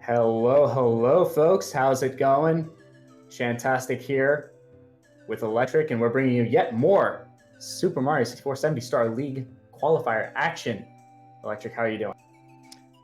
Hello, hello, folks. How's it going? Shantastic here with Electric, and we're bringing you yet more Super Mario 64 70-star League qualifier action. Electric, how are you doing?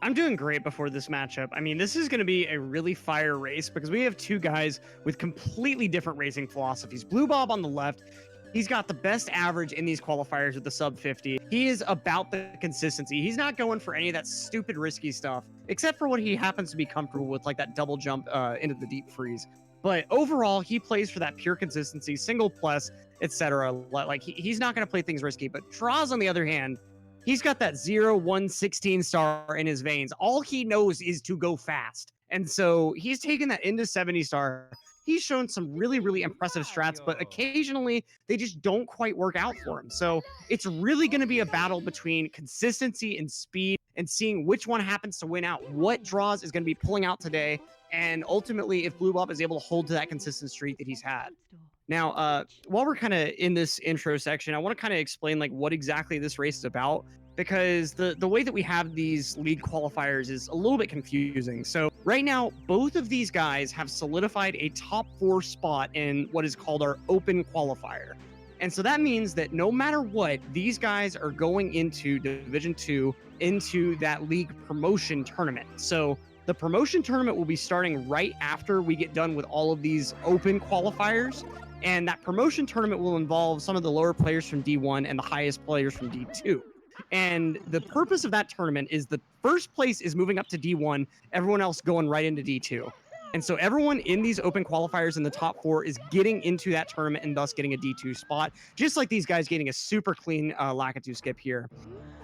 I'm doing great before this matchup. I mean, this is going to be a really fire race because we have two guys with completely different racing philosophies. BlueBob on the left, he's got the best average in these qualifiers with the sub 50. He is about the consistency. He's not going for any of that stupid risky stuff, except for what he happens to be comfortable with, like that double jump into the deep freeze. But overall, he plays for that pure consistency, single plus, etc. Like he's not going to play things risky. But Droz, on the other hand, he's got that 0, 1, 16 star in his veins. All he knows is to go fast. And so he's taken that into 70 star. He's shown some really, really impressive strats, but occasionally they just don't quite work out for him. So it's really going to be a battle between consistency and speed and seeing which one happens to win out. What Droz is going to be pulling out today, and ultimately if BlueBob is able to hold to that consistent streak that he's had. Now, while we're kind of in this intro section, I want to kind of explain like what exactly this race is about, because the way that we have these league qualifiers is a little bit confusing. So right now, both of these guys have solidified a top 4 spot in what is called our open qualifier. And so that means that no matter what, these guys are going into Division 2 into that league promotion tournament. So the promotion tournament will be starting right after we get done with all of these open qualifiers. And that promotion tournament will involve some of the lower players from D1 and the highest players from D2. And the purpose of that tournament is the first place is moving up to D1, everyone else going right into D2. And so everyone in these open qualifiers in the top 4 is getting into that tournament and thus getting a D2 spot, just like these guys getting a super clean Lakitu skip here.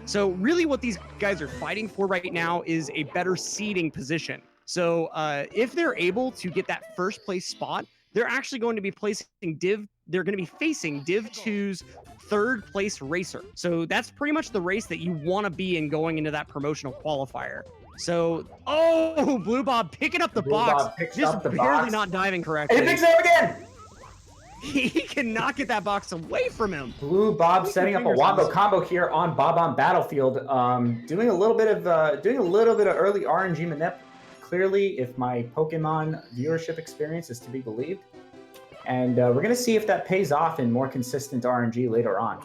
So really what these guys are fighting for right now is a better seeding position. So if they're able to get that first place spot, they're actually going to be they're going to be facing Div 2's third place racer. So that's pretty much the race that you want to be in going into that promotional qualifier. So, BlueBob picking up the box, just barely not diving correctly. And he picks it up again! He cannot get that box away from him. BlueBob setting up a wombo combo here on Bob on Battlefield, doing a little bit of early RNG manip. Clearly, if my Pokemon viewership experience is to be believed. And we're going to see if that pays off in more consistent RNG later on.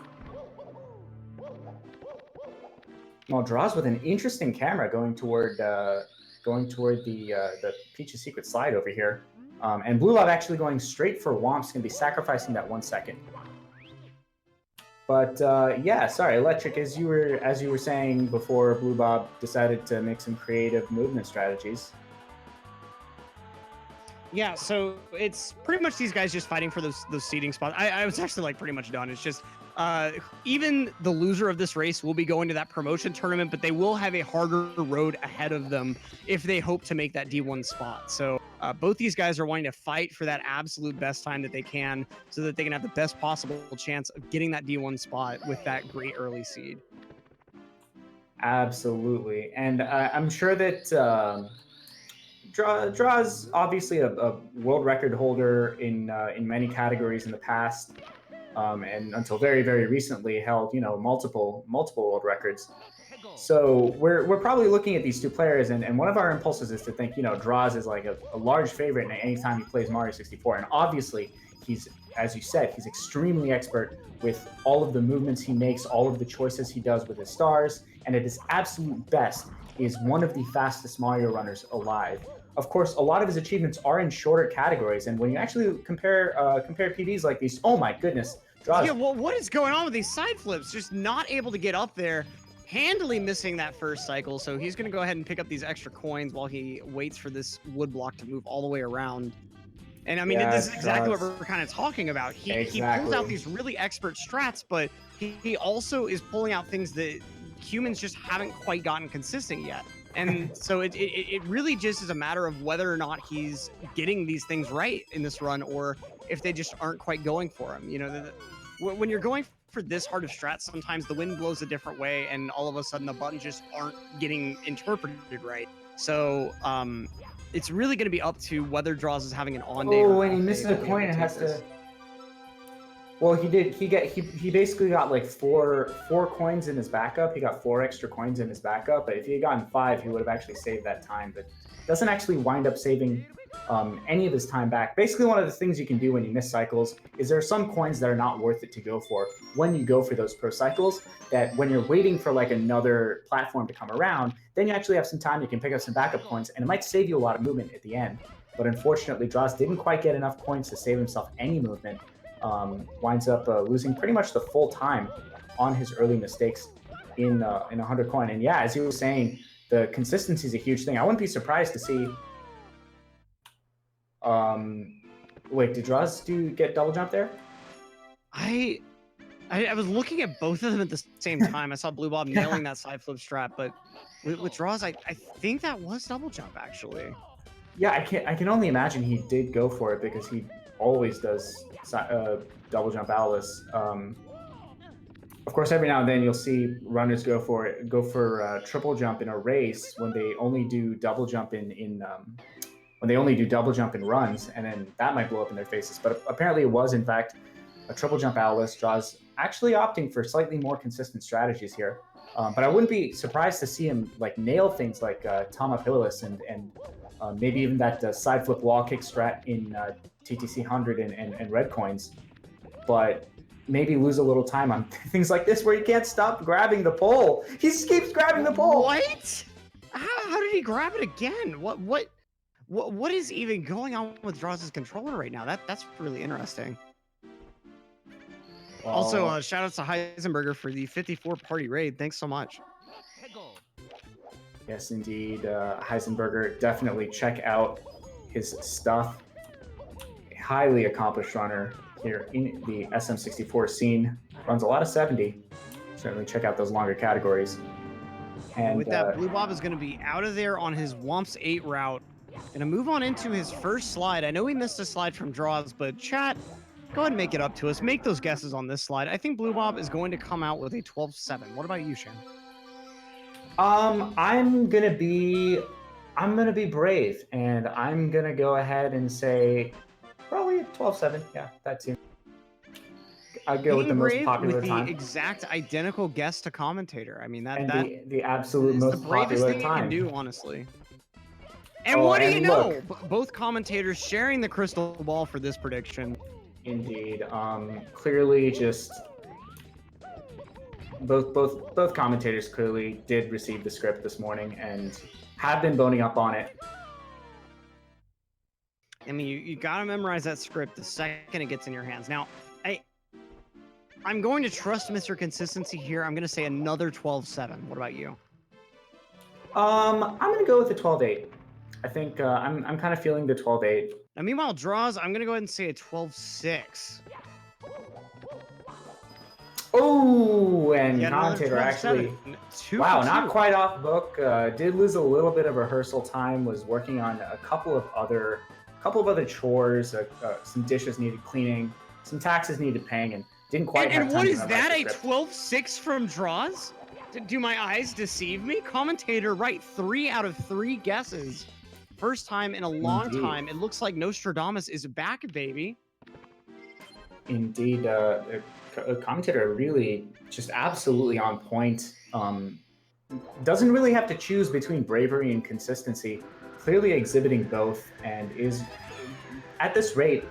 Well, Droz with an interesting camera going toward the Peach's Secret Slide over here. And BlueBob actually going straight for Womp's, going to be sacrificing that 1 second. But yeah, sorry, Electric, as you were saying before, BlueBob decided to make some creative movement strategies. Yeah, so it's pretty much these guys just fighting for those seeding spots. I was actually like pretty much done. It's just even the loser of this race will be going to that promotion tournament, but they will have a harder road ahead of them if they hope to make that D1 spot. So both these guys are wanting to fight for that absolute best time that they can so that they can have the best possible chance of getting that D1 spot with that great early seed. Absolutely. And I'm sure that Droz obviously a world record holder in many categories in the past, and until very, very recently held multiple world records. So we're probably looking at these two players, and one of our impulses is to think Droz is like a large favorite anytime he plays Mario 64, and obviously he's, as you said, he's extremely expert with all of the movements he makes, all of the choices he does with his stars, and at his absolute best is one of the fastest Mario runners alive. Of course, a lot of his achievements are in shorter categories, and when you actually compare PBs like these, oh my goodness, Droz. Yeah, well, what is going on with these side flips? Just not able to get up there, handily missing that first cycle, so he's going to go ahead and pick up these extra coins while he waits for this wood block to move all the way around. And I mean, this is exactly what we're kind of talking about. He pulls out these really expert strats, but he also is pulling out things that humans just haven't quite gotten consistent yet. And so it really just is a matter of whether or not he's getting these things right in this run, or if they just aren't quite going for him. When you're going for this hard of strats, sometimes the wind blows a different way, and all of a sudden the buttons just aren't getting interpreted right. So it's really going to be up to whether Droz is having an on day. Oh, and he misses a coin and has to. Well, he basically got like four coins in his backup. He got 4 extra coins in his backup. But if he had gotten 5, he would have actually saved that time. But doesn't actually wind up saving any of his time back. Basically, one of the things you can do when you miss cycles is there are some coins that are not worth it to go for when you go for those pro cycles. That when you're waiting for like another platform to come around, then you actually have some time. You can pick up some backup coins, and it might save you a lot of movement at the end. But unfortunately, Droz didn't quite get enough coins to save himself any movement. Winds up losing pretty much the full time on his early mistakes in 100 coin. And yeah, as you were saying, the consistency is a huge thing. I wouldn't be surprised to see. Wait, did Droz get double jump there? I was looking at both of them at the same time. I saw BlueBob nailing that side flip strap, but with Droz, I think that was double jump actually. Yeah, I can only imagine he did go for it because he always does double jump outless. Of course, every now and then you'll see runners go for triple jump in a race when they only do double jump when they only do double jump in runs, and then that might blow up in their faces. But apparently, it was in fact a triple jump outless. Droz actually opting for slightly more consistent strategies here. But I wouldn't be surprised to see him like nail things like Tama Pilatus and maybe even that side flip wall kick strat in TTC 100 and red coins. But maybe lose a little time on things like this where he can't stop grabbing the pole. He just keeps grabbing the pole. What? How did he grab it again? What is even going on with Droz's controller right now? That's really interesting. Well, also, shout out to Heisenberger for the 54 party raid. Thanks so much. Yes, indeed. Heisenberger, definitely check out his stuff. A highly accomplished runner here in the SM64 scene. Runs a lot of 70. Certainly check out those longer categories. And with that, BlueBob is going to be out of there on his Womps 8 route. Gonna move on into his first slide. I know he missed a slide from Droz, but chat, go ahead and make it up to us. Make those guesses on this slide. I think BlueBob is going to come out with a 12-7. What about you, Shan? I'm gonna be brave, and I'm gonna go ahead and say probably a 12-7. Yeah, that seems. I'd go with the most popular with time. The exact identical guess to commentator. I mean the absolute most popular thing time. You can do, honestly. And what do you know? Both commentators sharing the crystal ball for this prediction. Indeed. Clearly, just both commentators clearly did receive the script this morning and have been boning up on it. I mean, you gotta memorize that script the second it gets in your hands. Now, I'm going to trust Mr. Consistency here. I'm gonna say another 12-7. What about you? I'm gonna go with the 12-8. I think I'm kind of feeling the 12-8. Now, meanwhile, Droz, I'm gonna go ahead and say a 12-6. Oh, and commentator actually, wow, not quite off book. Did lose a little bit of rehearsal time. Was working on a couple of other chores. Some dishes needed cleaning, some taxes needed paying, and didn't quite have time. And what is that? A 12-6 from Droz? Do my eyes deceive me? Commentator, right? 3 out of 3 guesses. First time in a long time. It looks like Nostradamus is back, baby. Indeed. Commentator really just absolutely on point. Doesn't really have to choose between bravery and consistency. Clearly exhibiting both, and is at this rate,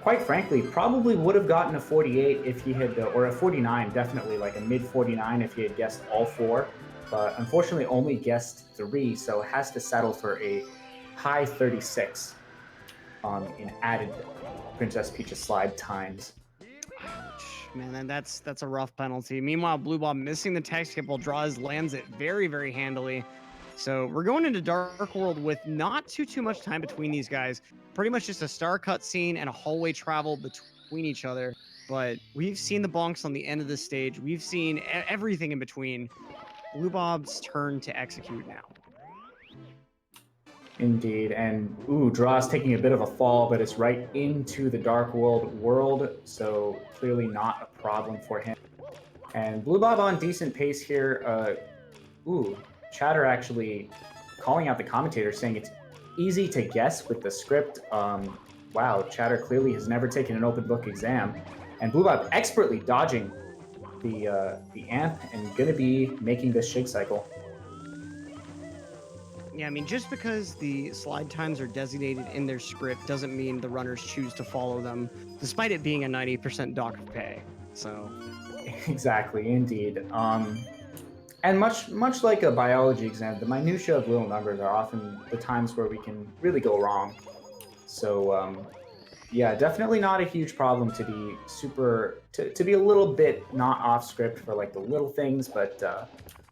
quite frankly, probably would have gotten a 48 if he had, or a 49, definitely like a mid 49 if he had guessed all 4. But unfortunately only guessed 3, so has to settle for a high 36 in added Princess Peach's slide times. Man, that's a rough penalty. Meanwhile, BlueBob missing the tech skip while Droz lands it very, very handily. So we're going into Dark World with not too much time between these guys. Pretty much just a star cut scene and a hallway travel between each other. But we've seen the bonks on the end of the stage. We've seen everything in between. BlueBob's turn to execute now. Indeed, and Droz taking a bit of a fall, but it's right into the Dark world, so clearly not a problem for him. And BlueBob on decent pace here. Chatter actually calling out the commentator, saying it's easy to guess with the script. Wow, Chatter clearly has never taken an open book exam. And BlueBob expertly dodging the amp and gonna be making this shig cycle. Yeah, I mean, just because the slide times are designated in their script doesn't mean the runners choose to follow them, despite it being a 90% dock of pay. So, Exactly, indeed. And much like a biology exam, the minutia of little numbers are often the times where we can really go wrong. So yeah, definitely not a huge problem to be to be a little bit not off script for like the little things, but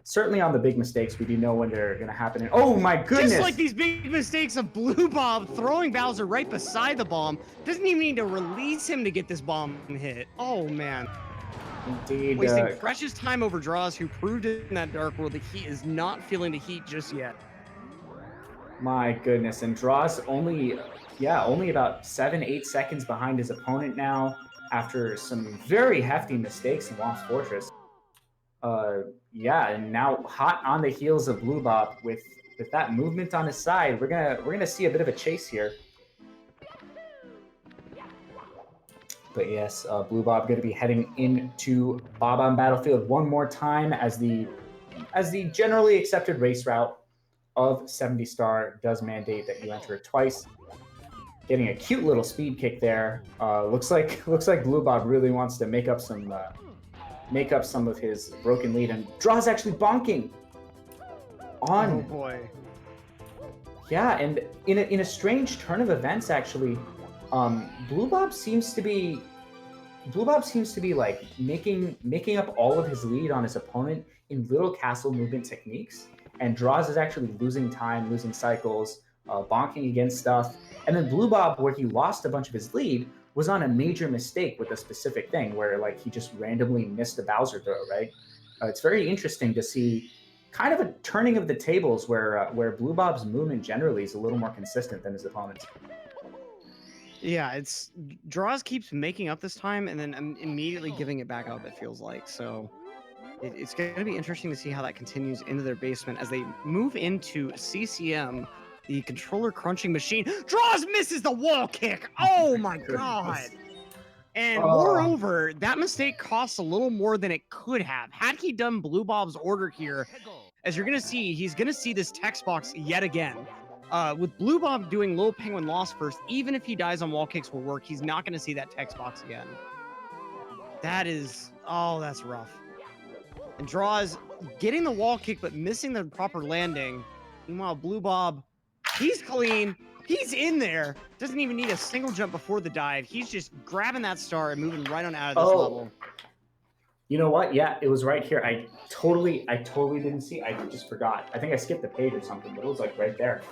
certainly on the big mistakes, we do know when they're gonna happen. And oh my goodness! just like these big mistakes of BlueBob throwing Bowser right beside the bomb, doesn't even need to release him to get this bomb hit. Oh man. Indeed, Wasting precious time over Droz, who proved in that Dark World that he is not feeling the heat just yet. my goodness, and Droz only, yeah, only about 7-8 seconds behind his opponent now after some very hefty mistakes in Lost Fortress. Yeah, and now hot on the heels of BlueBob with that movement on his side, we're gonna see a bit of a chase here. But yes, BlueBob going to be heading into Bob on Battlefield one more time as the generally accepted race route of 70 Star does mandate that you enter it twice. Getting a cute little speed kick there. Looks like BlueBob really wants to make up some of his broken lead, and Droz actually bonking on. Oh boy. Yeah, and in a strange turn of events, actually, BlueBob seems to be like making up all of his lead on his opponent in little castle movement techniques, and Droz is actually losing time, losing cycles, bonking against stuff. And then BlueBob, where he lost a bunch of his lead, was on a major mistake with a specific thing where like he just randomly missed a Bowser throw, right? It's very interesting to see kind of a turning of the tables where BlueBob's movement generally is a little more consistent than his opponent's. Yeah, it's Droz keeps making up this time and then immediately giving it back up, it feels like. So it's going to be interesting to see how that continues into their basement as they move into CCM, the controller crunching machine. Droz misses the wall kick. Oh my god. And moreover, that mistake costs a little more than it could have. Had he done BlueBob's order here, as you're going to see, he's going to see this text box yet again. With BlueBob doing Little Penguin Lost first, even if he dies on wall kicks will work, he's not going to see that text box again. That is, oh, that's rough. And Droz getting the wall kick, but missing the proper landing. Meanwhile, BlueBob, he's clean. He's in there. Doesn't even need a single jump before the dive. He's just grabbing that star and moving right on out of this level. You know what? Yeah, it was right here. I totally didn't see. I just forgot. I think I skipped the page or something, but it was like right there.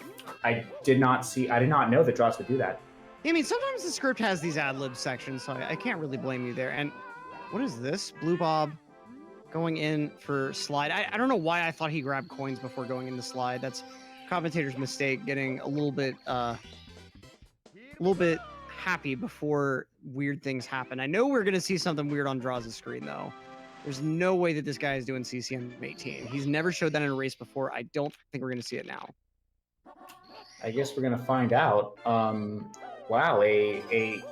I did not know that Droz would do that. I mean, sometimes the script has these ad-lib sections, so I can't really blame you there. And what is this? BlueBob going in for slide. I don't know why I thought he grabbed coins before going into slide. That's Commentator's mistake, getting a little bit happy before weird things happen. I know we're going to see something weird on Droz's screen, though. There's no way that this guy is doing CCM 18. He's never showed that in a race before. I don't think we're going to see it now. I guess we're going to find out. Wow, a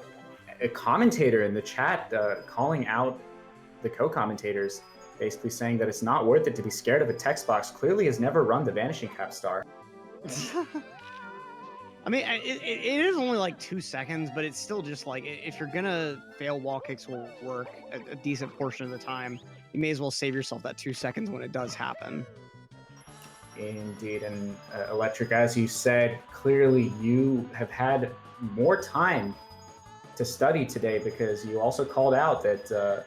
commentator in the chat calling out the co-commentators, basically saying that it's not worth it to be scared of a text box. Clearly has never run the Vanishing Cap star. I mean, it is only like 2 seconds, but it's still just like, if you're gonna fail wall kicks will work a decent portion of the time, you may as well save yourself that 2 seconds when it does happen. Indeed, and Electric, as you said, clearly you have had more time to study today, because you also called out that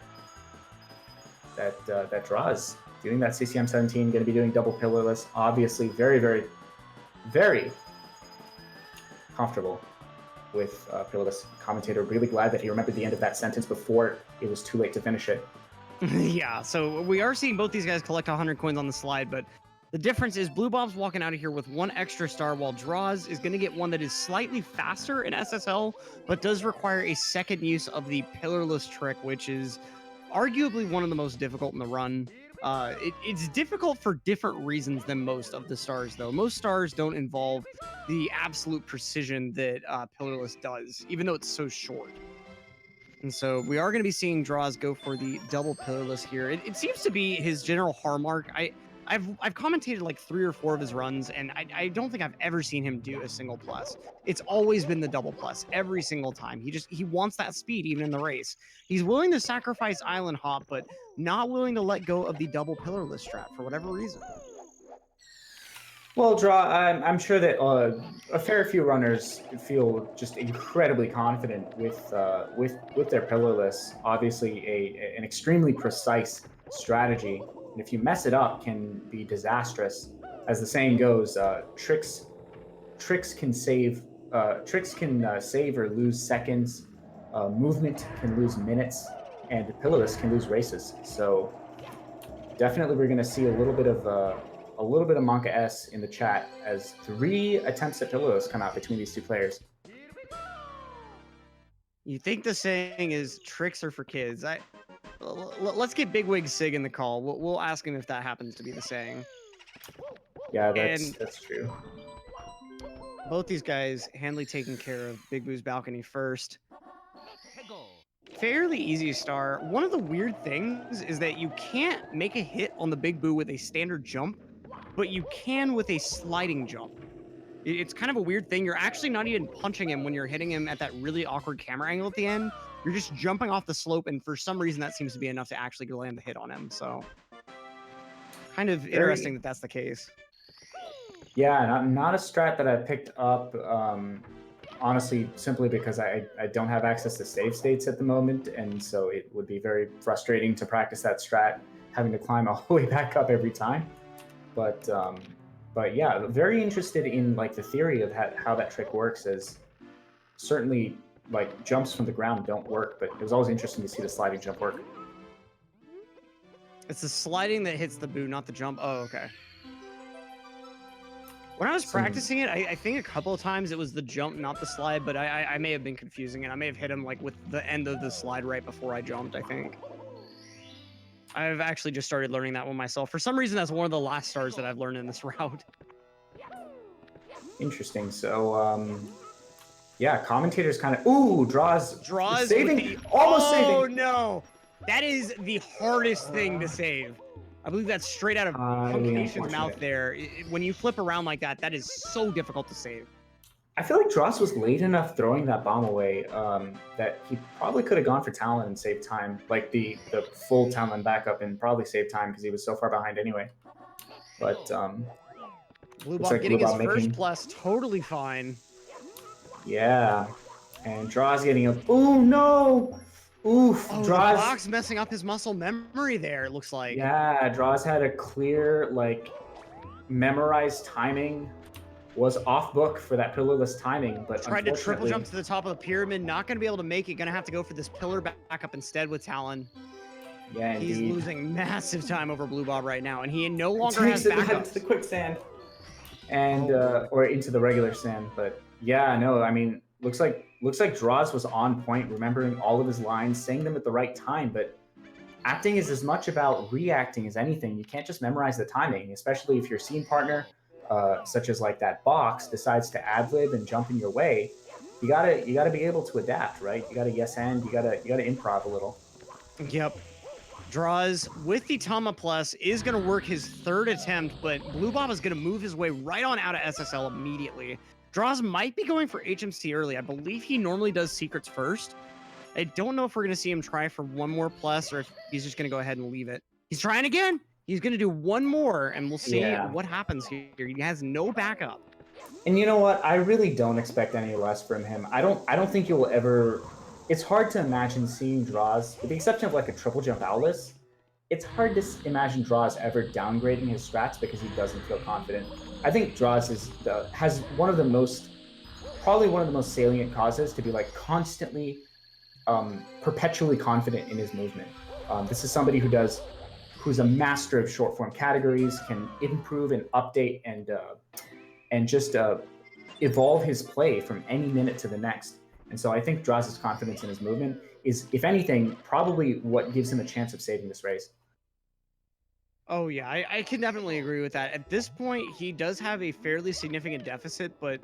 that Droz doing that CCM 17, going to be doing double pillarless. Obviously, very, very, very comfortable with pillarless. Commentator really glad that he remembered the end of that sentence before it was too late to finish it. Yeah, so we are seeing both these guys collect 100 coins on the slide, but the difference is BlueBob's walking out of here with 1 extra star, while Droz is going to get one that is slightly faster in SSL, but does require a second use of the pillarless trick, which is arguably one of the most difficult in the run. It's difficult for different reasons than most of the stars, though. Most stars don't involve the absolute precision that pillarless does, even though it's so short. And so we are going to be seeing Droz go for the double pillarless here. It seems to be his general hallmark. I've commentated like 3 or 4 of his runs, and I don't think I've ever seen him do a single plus. It's always been the double plus every single time. He wants that speed even in the race. He's willing to sacrifice island hop, but not willing to let go of the double pillarless strat for whatever reason. Well, I'm sure that a fair few runners feel just incredibly confident with their pillarless. Obviously, an extremely precise strategy, and if you mess it up, can be disastrous. As the saying goes, tricks can save save or lose seconds. Movement can lose minutes, and the pillarless can lose races. So definitely, we're going to see a little bit of Monka S in the chat as 3 attempts at pillows come out between these 2 players. You think the saying is tricks are for kids? Let's get Bigwig Sig in the call. We'll ask him if that happens to be the saying. Yeah, that's true. Both these guys handily taking care of Big Boo's balcony first. Fairly easy start. One of the weird things is that you can't make a hit on the Big Boo with a standard jump, but you can with a sliding jump. It's kind of a weird thing. You're actually not even punching him when you're hitting him at that really awkward camera angle at the end. You're just jumping off the slope, and for some reason that seems to be enough to actually land the hit on him. So kind of interesting that that's the case. Yeah, not a strat that I picked up, honestly, simply because I don't have access to save states at the moment, and so it would be very frustrating to practice that strat, having to climb all the way back up every time. But yeah, very interested in like the theory of how that trick works. As certainly like jumps from the ground don't work, but it was always interesting to see the sliding jump work. It's the sliding that hits the Boo, not the jump. Oh, okay. When I was practicing it, I think a couple of times it was the jump, not the slide, but I may have been confusing it. I may have hit him like with the end of the slide right before I jumped, I think. I've actually just started learning that one myself. For some reason, that's one of the last stars that I've learned in this route. Interesting. So, yeah, commentators kind of... Ooh, droz saving. Almost saving. Oh, no. That is the hardest thing to save. I believe that's straight out of Punkation's mouth there. When you flip around like that, that is so difficult to save. I feel like Droz was late enough throwing that bomb away that he probably could have gone for Talon and saved time, like the full Talon backup, and probably saved time because he was so far behind anyway. But BlueBob like getting his first plus totally fine. Yeah, and Droz getting a... Oh, no! Oof, oh, Droz... the box messing up his muscle memory there, it looks like. Yeah, Droz had a clear, like, memorized timing, was off book for that pillarless timing, but tried to triple jump to the top of the pyramid, not going to be able to make it, going to have to go for this pillar backup instead with Talon. Yeah, he's indeed. Losing massive time over BlueBob right now, and he no longer has backup. To the quicksand, and or into the regular sand, but yeah, no, I mean, looks like Droz was on point, remembering all of his lines, saying them at the right time, but acting is as much about reacting as anything. You can't just memorize the timing, especially if your scene partner, such as like that box, decides to ad-lib and jump in your way. You gotta be able to adapt, right? You gotta yes and you gotta improv a little. Yep. Droz with the Tama Plus is going to work his 3rd attempt, but BlueBob is going to move his way right on out of SSL immediately. Droz might be going for HMC early. I believe he normally does secrets first. I don't know if we're going to see him try for one more plus or if he's just going to go ahead and leave it. He's trying again. He's going to do one more, and we'll see what happens here. He has no backup. And you know what? I really don't expect any less from him. I don't think he will ever... It's hard to imagine seeing Droz, with the exception of like a triple jump Owlus, it's hard to imagine Droz ever downgrading his strats because he doesn't feel confident. I think Droz has probably one of the most salient causes to be like constantly, perpetually confident in his movement. This is somebody who's a master of short form categories, can improve and update and just evolve his play from any minute to the next. And so I think Droz's confidence in his movement is, if anything, probably what gives him a chance of saving this race. Oh yeah, I can definitely agree with that. At this point, he does have a fairly significant deficit, but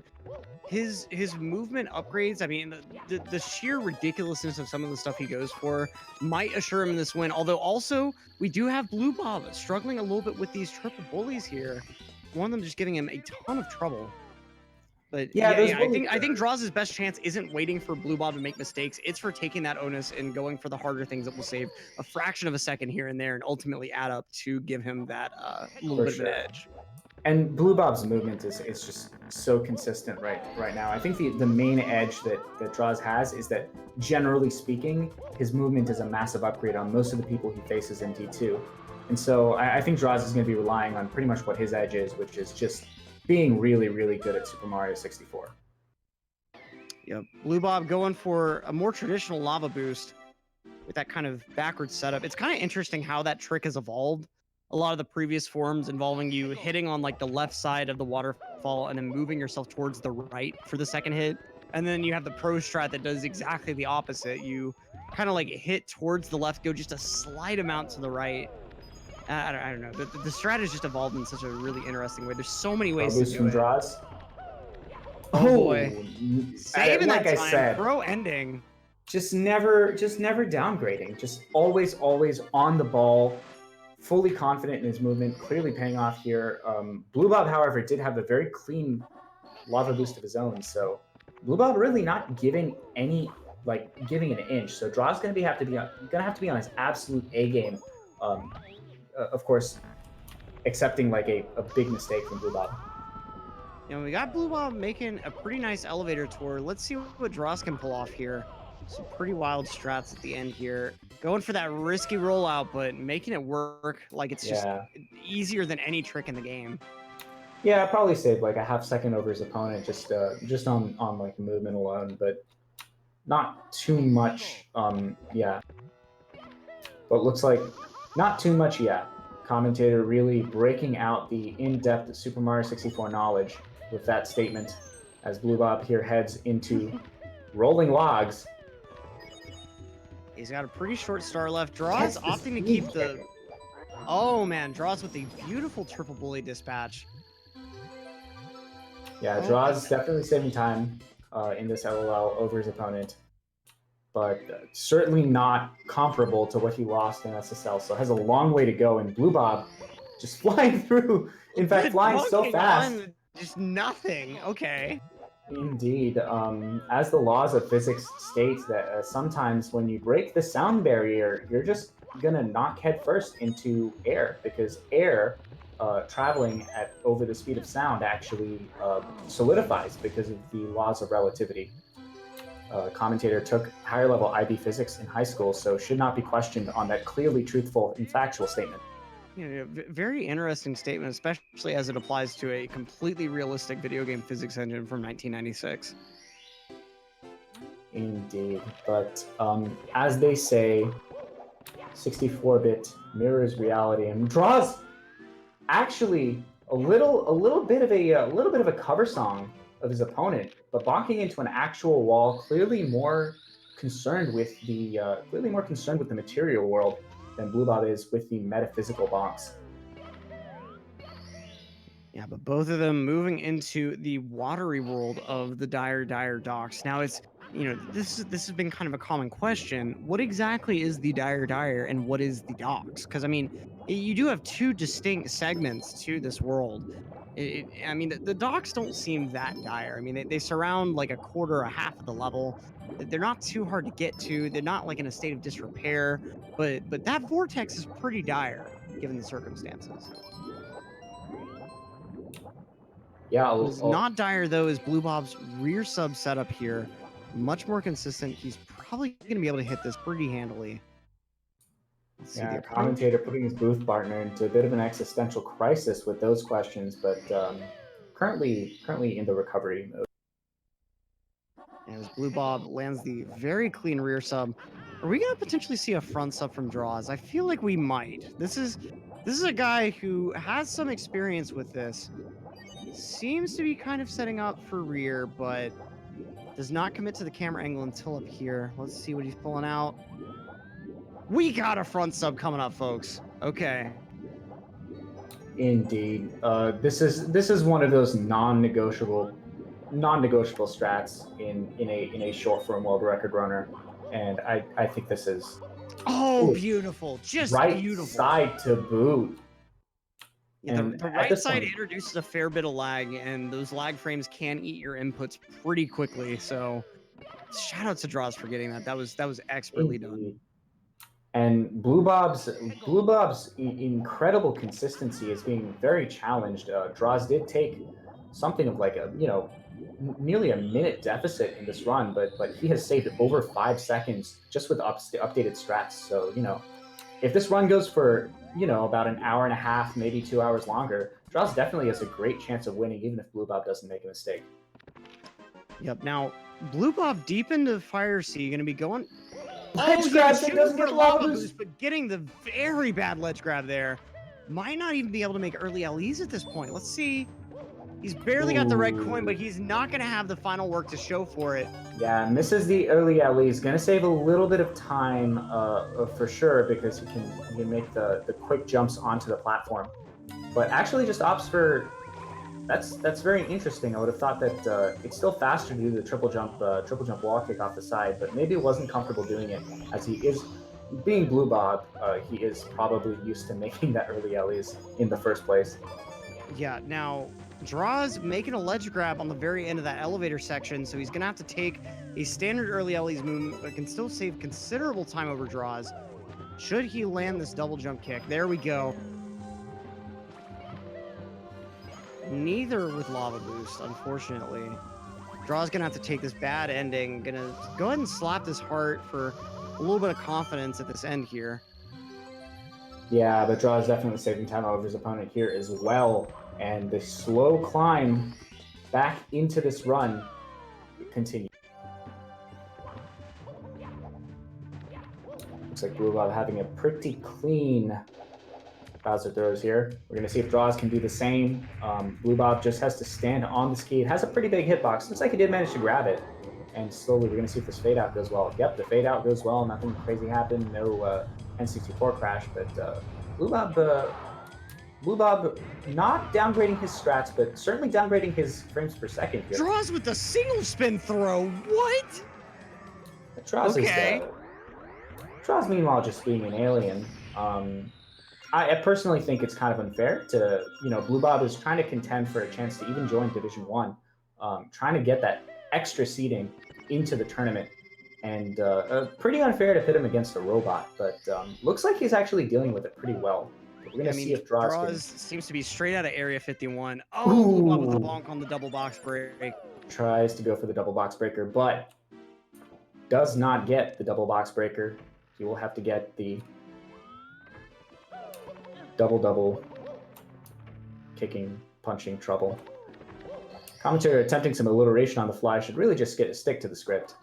his movement upgrades, I mean, the sheer ridiculousness of some of the stuff he goes for might assure him this win. Although also we do have Blue Bob struggling a little bit with these triple bullies here. One of them just giving him a ton of trouble. But Yeah, yeah, those yeah, bullies I think Draw's best chance isn't waiting for Blue Bob to make mistakes. It's for taking that onus and going for the harder things that will save a fraction of a second here and there and ultimately add up to give him that little for bit of an sure. edge. And Blue Bob's movement is just so consistent right now. I think the main edge that Droz has is that, generally speaking, his movement is a massive upgrade on most of the people he faces in D2. And so I think Droz is going to be relying on pretty much what his edge is, which is just being really, really good at Super Mario 64. Yep. Blue Bob going for a more traditional lava boost with that kind of backwards setup. It's kind of interesting how that trick has evolved. A lot of the previous forms involving you hitting on like the left side of the waterfall and then moving yourself towards the right for the second hit. And then you have the pro strat that does exactly the opposite. You kind of like hit towards the left, go just a slight amount to the right. I don't know. The strat has just evolved in such a really interesting way. The's so many ways to Boost do from it. Droz. Oh boy. Oh, Saving like that I time. said, Pro ending. just never downgrading. Just always on the ball, fully confident in his movement, clearly paying off here. Blue Bob, however, did have a very clean lava boost of his own, so Blue Bob really not giving giving an inch. So Draw's gonna have to be on his absolute A game. Of course, accepting like a big mistake from Blue Bob. You know, we got Blue Bob making a pretty nice elevator tour. Let's see what Droz can pull off here. Some pretty wild strats at the end here. Going for that risky rollout, but making it work like it's just easier than any trick in the game. Yeah, probably saved like a half second over his opponent just on like movement alone, but not too much. Yeah, but looks like not too much. Yeah, commentator really breaking out the in-depth Super Mario 64 knowledge with that statement, as Blue Bob here heads into rolling logs. He's got a pretty short star left. Droz opting to keep the... Oh man, Droz with a beautiful triple bully dispatch. Yeah, Droz definitely saving time in this LOL over his opponent, but certainly not comparable to what he lost in SSL. So has a long way to go. And Blue Bob just flying through. In fact, flying so fast. Just nothing. Okay. Indeed. As the laws of physics state that sometimes when you break the sound barrier, you're just gonna knock headfirst into air, because air traveling at over the speed of sound actually solidifies because of the laws of relativity. Commentator took higher level IB physics in high school, so should not be questioned on that clearly truthful and factual statement. Very interesting statement, especially as it applies to a completely realistic video game physics engine from 1996. Indeed, but as they say, 64-bit mirrors reality and draws actually a little bit of a cover song of his opponent, but bonking into an actual wall, clearly more concerned with the material world than Blue Bob is with the metaphysical bonks. Yeah, but both of them moving into the watery world of the Dire Docks. Now it's, this has been kind of a common question. What exactly is the Dire and what is the docks? Because I mean, you do have two distinct segments to this world. I mean, the docks don't seem that dire. I mean, they surround like a quarter or a half of the level. They're not too hard to get to. They're not like in a state of disrepair. But that vortex is pretty dire given the circumstances. Yeah, What's not dire though is Blue Bob's rear sub setup here. Much more consistent. He's probably going to be able to hit this pretty handily. Yeah, commentator putting his booth partner into a bit of an existential crisis with those questions, but currently in the recovery mode. As Blue Bob lands the very clean rear sub, are we going to potentially see a front sub from Droz? I feel like we might. This is a guy who has some experience with this. Seems to be kind of setting up for rear, but does not commit to the camera angle until up here. Let's see what he's pulling out. We got a front sub coming up, folks. Okay. Indeed. This is one of those non-negotiable strats in a short form world record runner, and I think this is Oh, ooh, beautiful. Just right beautiful. side to boot. Yeah, And the at right this side point, introduces a fair bit of lag, and those lag frames can eat your inputs pretty quickly. So, shout out to Draws for getting that. That was expertly done. indeed. And BlueBob's incredible consistency is being very challenged. Draws did take something of like a nearly a minute deficit in this run, but he has saved over 5 seconds just with updated strats. So if this run goes for about an hour and a half, maybe 2 hours longer, Draws definitely has a great chance of winning, even if BlueBob doesn't make a mistake. Yep. Now, BlueBob deep into Fire Sea, going to be going. Ledge He was grabs and shooting doesn't for get a the lava lava boost, but getting the very bad ledge grab there. Might not even be able to make early LEs at this point. Let's see. He's barely got the red coin, but he's not going to have the final work to show for it. Yeah, misses the early alley. He's gonna save a little bit of time for sure because he can make the quick jumps onto the platform, but actually just opts for. That's very interesting. I would have thought that it's still faster to do the triple jump wall kick off the side, but maybe wasn't comfortable doing it as he is being BlueBob. He is probably used to making that early alleys in the first place. Yeah, now Draws making a ledge grab on the very end of that elevator section, so he's gonna have to take a standard early LE's movement, but can still save considerable time over Draws. Should he land this double jump kick? There we go. Neither with lava boost, unfortunately. Draw's gonna have to take this bad ending. Gonna go ahead and slap this heart for a little bit of confidence at this end here. Yeah, but Draw is definitely saving time over his opponent here as well. And the slow climb back into this run continues. Looks like BlueBob having a pretty clean Bowser throws here. We're going to see if Draws can do the same. BlueBob just has to stand on the ski. It has a pretty big hitbox. Looks like he did manage to grab it. And slowly we're going to see if this fade out goes well. Yep, the fade out goes well. Nothing crazy happened. No N64 crash, but BlueBob not downgrading his strats, but certainly downgrading his frames per second here. Draws with the single spin throw. What? Draws okay. Draws, meanwhile, just being an alien. I personally think it's kind of unfair to, BlueBob is trying to contend for a chance to even join Division 1, trying to get that extra seeding into the tournament. And pretty unfair to pit him against a robot, but looks like he's actually dealing with it pretty well. We're going to see if Draws seems to be straight out of Area 51. Oh, BlueBob with a bonk on the double box break. Tries to go for the double box breaker, but does not get the double box breaker. He will have to get the double kicking, punching trouble. Commentator attempting some alliteration on the fly should really just stick to the script.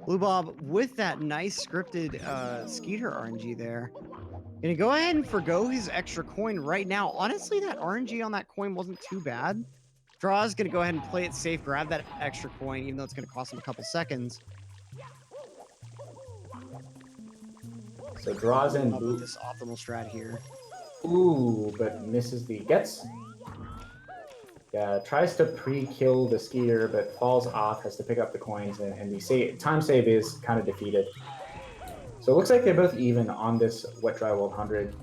BlueBob with that nice scripted Skeeter RNG there. Gonna go ahead and forgo his extra coin right now. Honestly, that RNG on that coin wasn't too bad. Draw's gonna go ahead and play it safe, grab that extra coin, even though it's gonna cost him a couple seconds. So Draws in this optimal strat here. Ooh, but misses the gets. Yeah, tries to pre-kill the Skeeter, but falls off, has to pick up the coins, and the time save is kind of defeated. So it looks like they're both even on this Wet Dry World 100.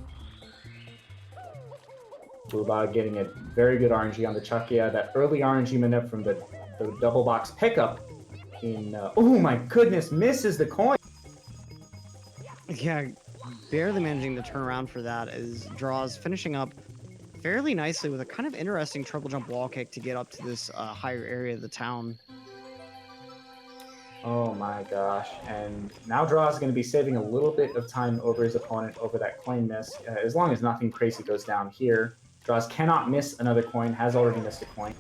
BlueBob getting a very good RNG on the Chuckia. That early RNG minute from the double box pickup in... oh my goodness, misses the coin! Yeah, barely managing to turn around for that as Draws finishing up fairly nicely with a kind of interesting triple jump wall kick to get up to this higher area of the town. Oh my gosh. And now Draws is going to be saving a little bit of time over his opponent over that coin miss. As long as nothing crazy goes down here. Draws cannot miss another coin, has already missed a coin.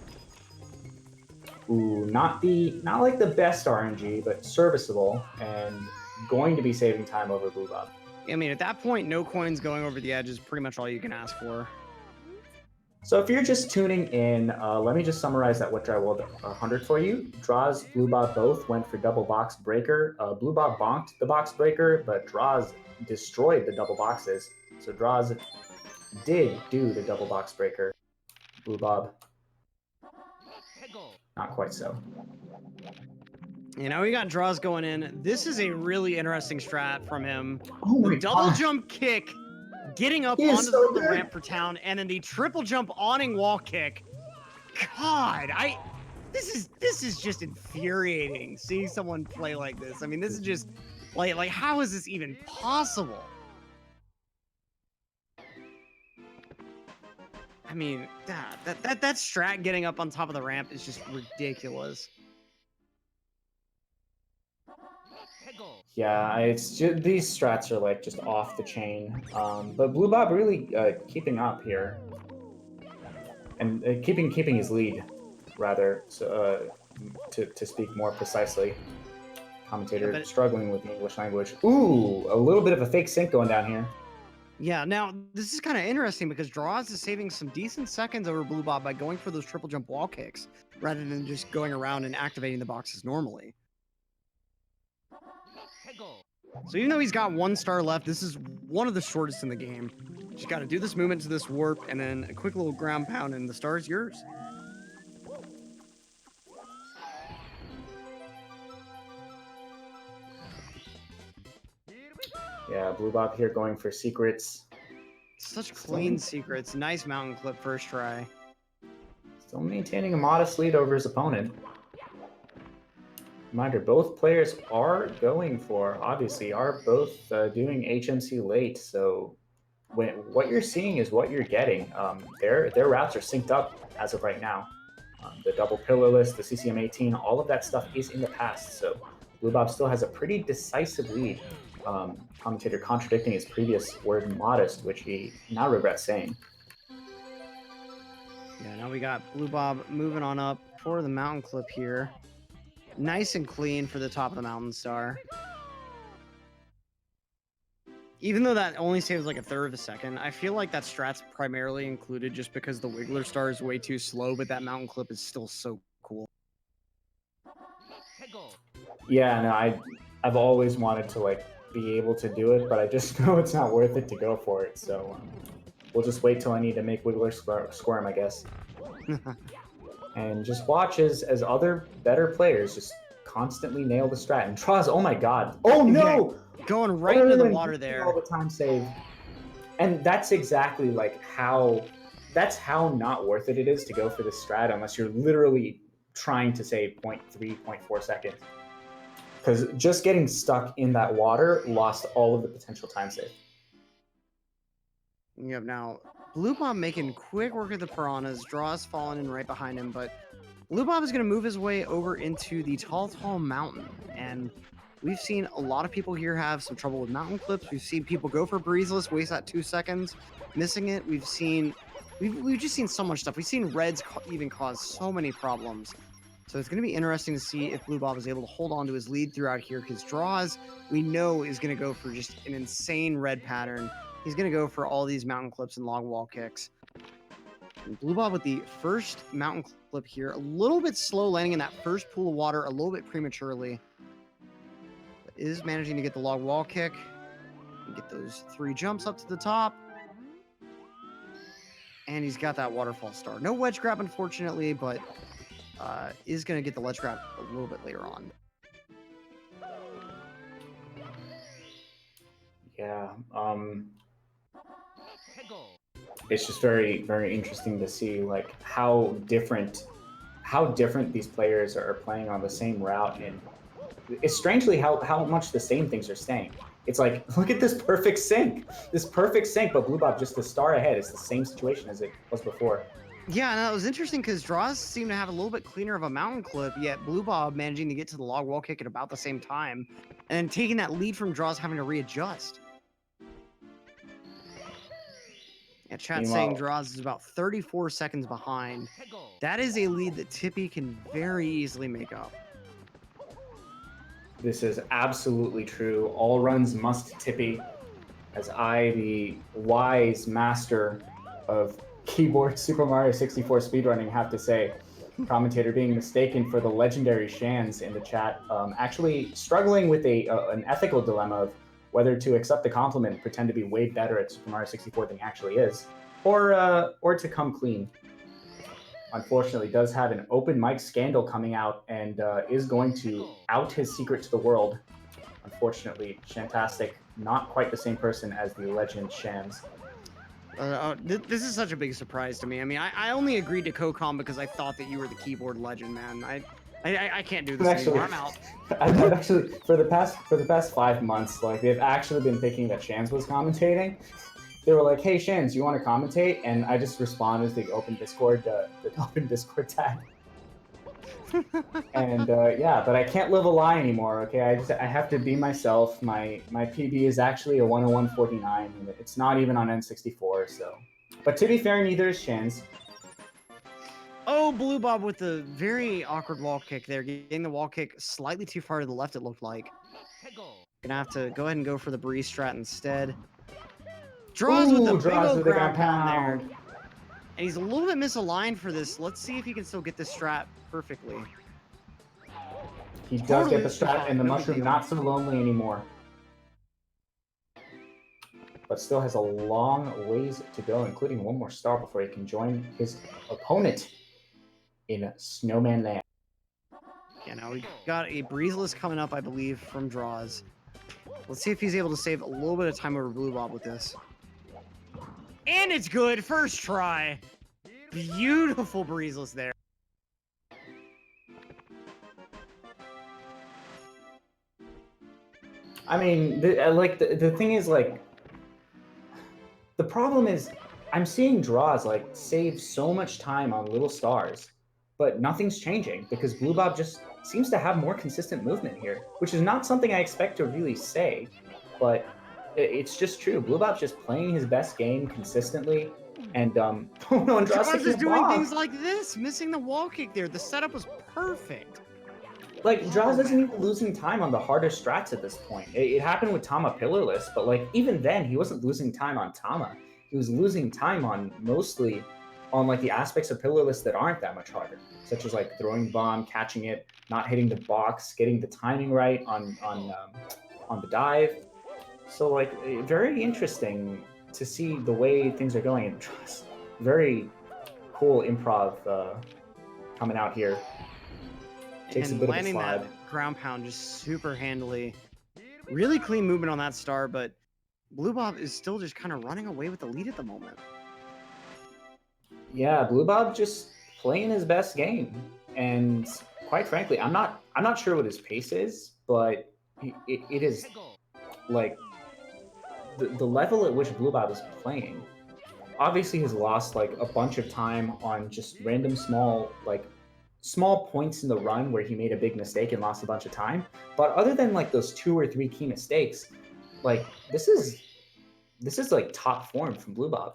Ooh, not like the best RNG, but serviceable, and going to be saving time over BlueBob. I mean, at that point, no coins going over the edge is pretty much all you can ask for. So if you're just tuning in, let me just summarize that Wet Dry World 100 for you. Draws, BlueBob both went for double box breaker. BlueBob bonked the box breaker, but Draws destroyed the double boxes. So Draws did do the double box breaker. BlueBob, not quite so. You know, we got draws going in. This is a really interesting strat from him. Oh my The double gosh. jump kick, getting up He is onto so the good. ramp for town, and then the triple jump awning wall kick. God, this is just infuriating seeing someone play like this. I mean, this is just like how is this even possible? I mean, that strat getting up on top of the ramp is just ridiculous. Yeah, it's just, these strats are like just off the chain. But BlueBob really keeping up here, and keeping his lead, rather. So to speak more precisely, commentator Yeah, struggling with the English language. Ooh, a little bit of a fake sync going down here. Yeah, now this is kind of interesting because Droz is saving some decent seconds over BlueBob by going for those triple jump wall kicks rather than just going around and activating the boxes normally. So even though he's got 1 star left, this is one of the shortest in the game. Just got to do this movement to this warp and then a quick little ground pound and the star is yours. Yeah, BlueBob here going for secrets. Such clean secrets. Nice mountain clip first try. Still maintaining a modest lead over his opponent. Reminder, both players are going for, obviously, are both doing HMC late, so what you're seeing is what you're getting. Their routes are synced up as of right now. The double pillarless, the CCM18, all of that stuff is in the past, so BlueBob still has a pretty decisive lead. Commentator contradicting his previous word modest, which he now regrets saying. Yeah, now we got BlueBob moving on up for the mountain clip here. Nice and clean for the top of the mountain star. Even though that only saves like a third of a second, I feel like that strat's primarily included just because the Wiggler star is way too slow, but that mountain clip is still so cool. Yeah, no, I've always wanted to like be able to do it, but I just know it's not worth it to go for it. So we'll just wait till I need to make Wiggler squirm, I guess. And just watch as other better players just constantly nail the strat. And Droz, oh my god. Oh no! Yeah, going right into the water there. All the time save. And that's exactly like that's how not worth it is to go for this strat unless you're literally trying to save 0.3, 0.4 seconds. Because just getting stuck in that water lost all of the potential time save. Yep, now BlueBob making quick work of the piranhas. Droz falling in right behind him, but BlueBob is going to move his way over into the tall mountain. And we've seen a lot of people here have some trouble with mountain clips. We've seen people go for breezeless, waste that 2 seconds, missing it. We've just seen so much stuff. We've seen reds even cause so many problems. So it's going to be interesting to see if BlueBob is able to hold on to his lead throughout here, because Droz, we know, is going to go for just an insane red pattern. He's going to go for all these mountain clips and log wall kicks. And BlueBob with the first mountain clip here, a little bit slow landing in that first pool of water, a little bit prematurely. But is managing to get the log wall kick and get those 3 jumps up to the top. And he's got that waterfall star. No wedge grab, unfortunately, but is going to get the ledge grab a little bit later on. Yeah. It's just very, very interesting to see like how different these players are playing on the same route, and it's strangely how much the same things are staying. It's like, look at this perfect sync, but BlueBob just the star ahead. It's the same situation as it was before. Yeah, and that was interesting because Droz seemed to have a little bit cleaner of a mountain clip, yet BlueBob managing to get to the log wall kick at about the same time, and then taking that lead from Droz having to readjust. Yeah, chat saying Droz is about 34 seconds behind. That is a lead that Tippy can very easily make up. This is absolutely true. All runs must Tippy, as I, the wise master of keyboard Super Mario 64 speedrunning, have to say. Commentator being mistaken for the legendary Shans in the chat, actually struggling with an ethical dilemma of whether to accept the compliment and pretend to be way better at Super Mario 64 than he actually is. or to come clean. Unfortunately, does have an open mic scandal coming out and is going to out his secret to the world. Unfortunately, Shantastic, not quite the same person as the legend Shams. This is such a big surprise to me. I mean, I only agreed to co-com because I thought that you were the keyboard legend, man. I can't do this anymore. I'm out. I've actually for the past 5 months, like they've actually been thinking that Shams was commentating. They were like, "Hey, Shams, you want to commentate?" And I just responded to the open Discord tag. And yeah, but I can't live a lie anymore. Okay, I have to be myself. My PB is actually a 101.49, and it's not even on N64. So, but to be fair, neither is Shams. Oh, BlueBob with the very awkward wall kick there, getting the wall kick slightly too far to the left. It looked like. Gonna have to go ahead and go for the breeze strat instead. Droz with the big old ground pound there. And he's a little bit misaligned for this. Let's see if he can still get this strat perfectly. He does get the strat, and the mushroom not so lonely anymore. But still has a long ways to go, including one more star before he can join his opponent in Snowman Land. Yeah, now we got a breezeless coming up, I believe, from Droz. Let's see if he's able to save a little bit of time over BlueBob with this. And it's good, first try. Beautiful breezeless there. I mean, the thing is, like, the problem is I'm seeing Droz like save so much time on little stars, but nothing's changing because BlueBob just seems to have more consistent movement here, which is not something I expect to really say, but it's just true. BlueBob's just playing his best game consistently, and oh no, and Droz is doing things like this, missing the wall kick there. The setup was perfect. Like, Droz isn't even losing time on the harder strats at this point. It happened with Tama Pillarless, but like even then, he wasn't losing time on Tama. He was losing time on mostly on like the aspects of Pillarless that aren't that much harder, such as like throwing bomb, catching it, not hitting the box, getting the timing right on the dive. So like, very interesting to see the way things are going. And Droz, very cool improv coming out here. Takes and a bit landing of a slide. that ground pound just super handily. Really clean movement on that star, but BlueBob is still just kind of running away with the lead at the moment. Yeah, BlueBob just playing his best game, and quite frankly, I'm not sure what his pace is, but it is like the level at which BlueBob is playing. Obviously, he's lost like a bunch of time on just random small points in the run where he made a big mistake and lost a bunch of time. But other than like those 2 or 3 key mistakes, like this is like top form from BlueBob.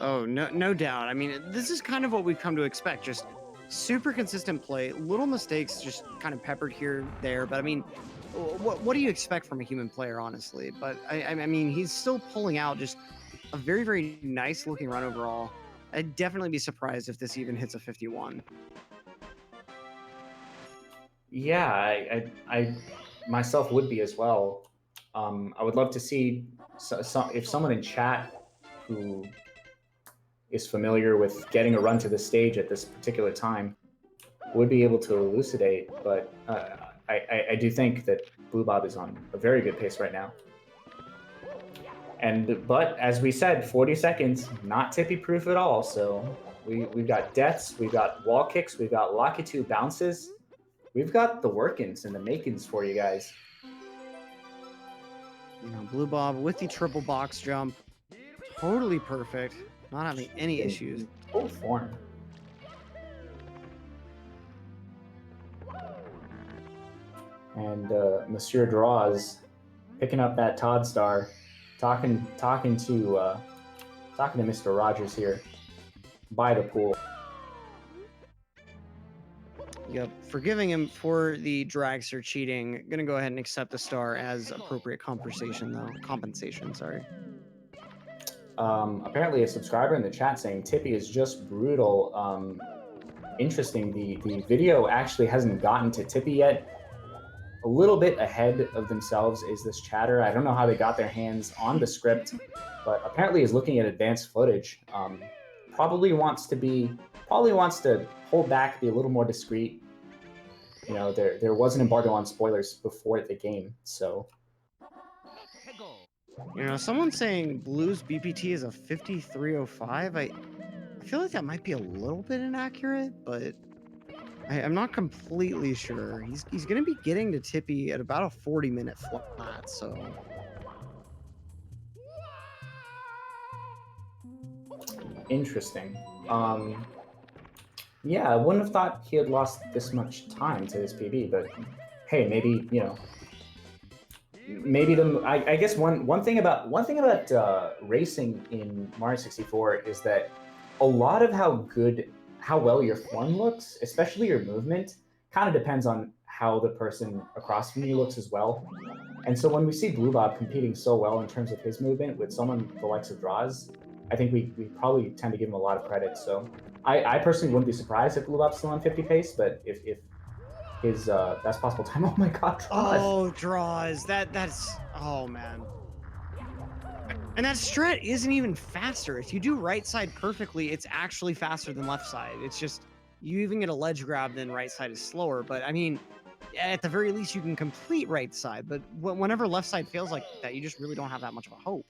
Oh, no doubt. I mean, this is kind of what we've come to expect. Just super consistent play, little mistakes just kind of peppered here, there. But I mean, what do you expect from a human player, honestly? But I mean, he's still pulling out just a very, very nice looking run overall. I'd definitely be surprised if this even hits a 51. Yeah, I myself would be as well. I would love to see if someone in chat who is familiar with getting a run to the stage at this particular time would be able to elucidate. But I do think that BlueBob is on a very good pace right now. But as we said, 40 seconds, not tippy proof at all. So we've got deaths, we've got wall kicks, we've got Lakitu bounces. We've got the workings and the makings for you guys. You know, BlueBob with the triple box jump, totally perfect, not having any issues. Full form. And Monsieur Droz picking up that Todd star, talking to Mr. Rogers here by the pool. Yep, forgiving him for the dragster cheating. Gonna go ahead and accept the star as appropriate compensation, though. Compensation, sorry. Apparently, a subscriber in the chat saying Tippy is just brutal. Interesting. The video actually hasn't gotten to Tippy yet. a little bit ahead of themselves is this chatter. I don't know how they got their hands on the script, but apparently is looking at advanced footage. Probably wants to hold back, be a little more discreet. You know, there was an embargo on spoilers before the game, so. You know, someone's saying Blue's BPT is a 5305. I feel like that might be a little bit inaccurate, but I'm not completely sure. He's going to be getting to Tippy at about a 40-minute flat, so. Interesting. Yeah, I wouldn't have thought he had lost this much time to his PB, but hey, maybe, you know, maybe I guess one thing about racing in Mario 64 is that a lot of how well your form looks, especially your movement, kind of depends on how the person across from you looks as well. And so when we see BlueBob competing so well in terms of his movement with someone the likes of Droz, I think we probably tend to give him a lot of credit. So I personally wouldn't be surprised if BlueBob's still on 50 pace, but if his best possible time, oh my god, Droz! Oh, Droz, that's, oh man. And that strat isn't even faster. If you do right side perfectly, it's actually faster than left side. It's just, you even get a ledge grab, then right side is slower. But I mean, at the very least, you can complete right side. But whenever left side fails like that, you just really don't have that much of a hope.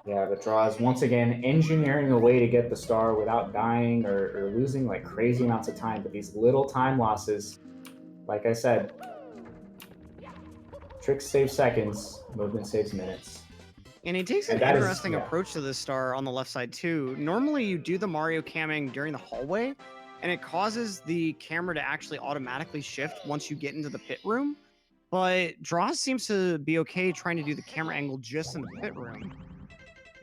Yeah, but Droz once again engineering a way to get the star without dying or losing like crazy amounts of time. But these little time losses, like I said, tricks save seconds, movement saves minutes. And he takes an interesting approach to this star on the left side too. Normally you do the Mario camming during the hallway, and it causes the camera to actually automatically shift once you get into the pit room. But Droz seems to be okay trying to do the camera angle just in the pit room,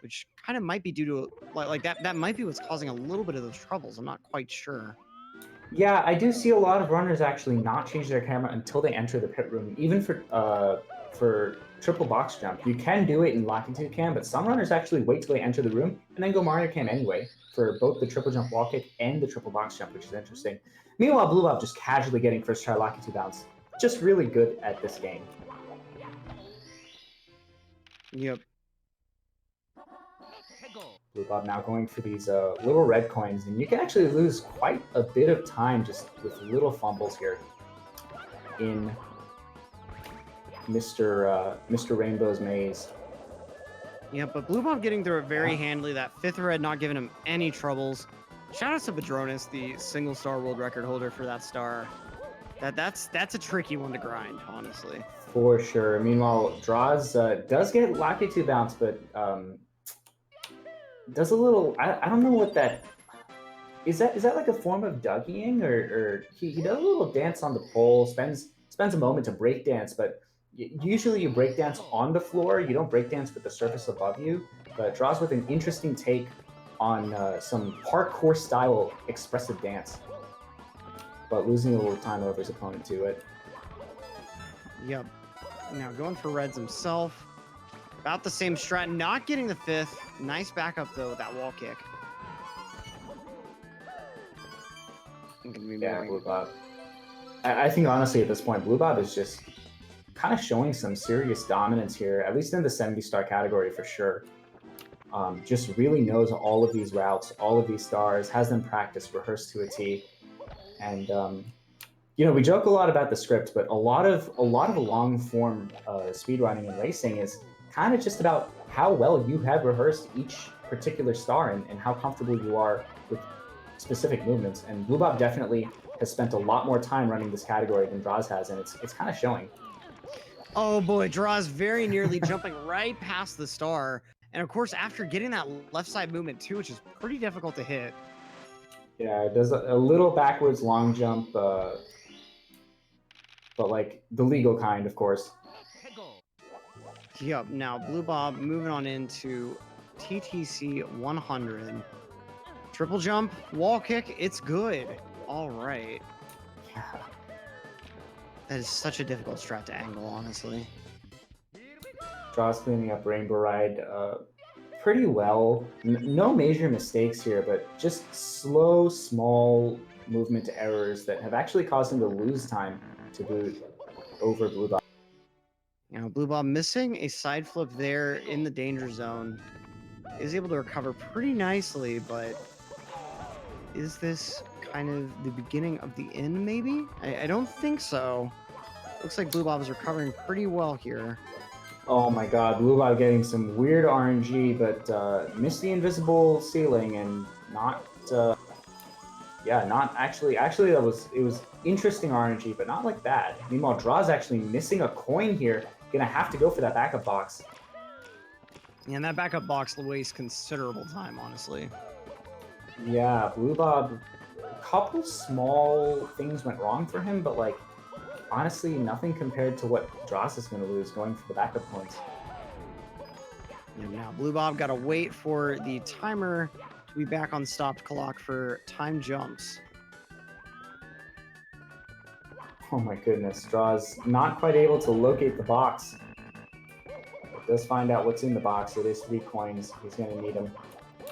which kind of might be due to like that might be what's causing a little bit of those troubles. I'm not quite sure. Yeah, I do see a lot of runners actually not change their camera until they enter the pit room. Even for triple box jump, you can do it in Longitude Cam, but some runners actually wait till they enter the room and then go Mario Cam anyway for both the triple jump wall kick and the triple box jump, which is interesting. Meanwhile, BlueBob just casually getting first try Longitude bounce. Just really good at this game. Yep. BlueBob now going for these little red coins, and you can actually lose quite a bit of time just with little fumbles here in Mr. Rainbow's maze. Yeah, but BlueBob getting through it very handily. That fifth red not giving him any troubles. Shout out to Badronis, the single star world record holder for that star. That's a tricky one to grind, honestly. For sure. Meanwhile, Droz does get Lucky 2 bounce, but does a little. I don't know what that is. That like a form of Dougieing, or he does a little dance on the pole, spends a moment to break dance, but usually you break dance on the floor. You don't break dance with the surface above you. But Droz with an interesting take on some parkour style expressive dance, but losing a little time over his opponent to it. Yep. Now going for reds himself. About the same strat, not getting the fifth. Nice backup though with that wall kick. Yeah, BlueBob. I think honestly at this point, BlueBob is just kind of showing some serious dominance here, at least in the 70-star category for sure. Just really knows all of these routes, all of these stars, has them practiced, rehearsed to a T. And you know, we joke a lot about the script, but a lot of long form speedrunning and racing is kind of just about how well you have rehearsed each particular star and how comfortable you are with specific movements. And BlueBob definitely has spent a lot more time running this category than Droz has, and it's kind of showing. Oh boy, Droz very nearly jumping right past the star. And of course, after getting that left side movement too, which is pretty difficult to hit. Yeah, it does a little backwards long jump, but like the legal kind, of course. Yep, now BlueBob moving on into TTC 100. Triple jump, wall kick, it's good. All right. Yeah. That is such a difficult strat to angle, honestly. Droz cleaning up Rainbow Ride pretty well. No major mistakes here, but just slow, small movement errors that have actually caused him to lose time to boot over BlueBob. You know, BlueBob missing a side flip there in the danger zone. Is able to recover pretty nicely, but is this kind of the beginning of the end, maybe? I don't think so. Looks like BlueBob is recovering pretty well here. Oh my god, BlueBob getting some weird RNG, but missed the invisible ceiling and not, yeah, not actually it was interesting RNG, but not like bad. Meanwhile, Droz actually missing a coin here, gonna have to go for that backup box. And that backup box wastes considerable time, honestly. Yeah, BlueBob, a couple small things went wrong for him, but like, honestly, nothing compared to what Droz is going to lose going for the backup points. And now BlueBob got to wait for the timer to be back on stopped clock for time jumps. Oh my goodness, Droz not quite able to locate the box. Does find out what's in the box. It is 3 coins. He's going to need them.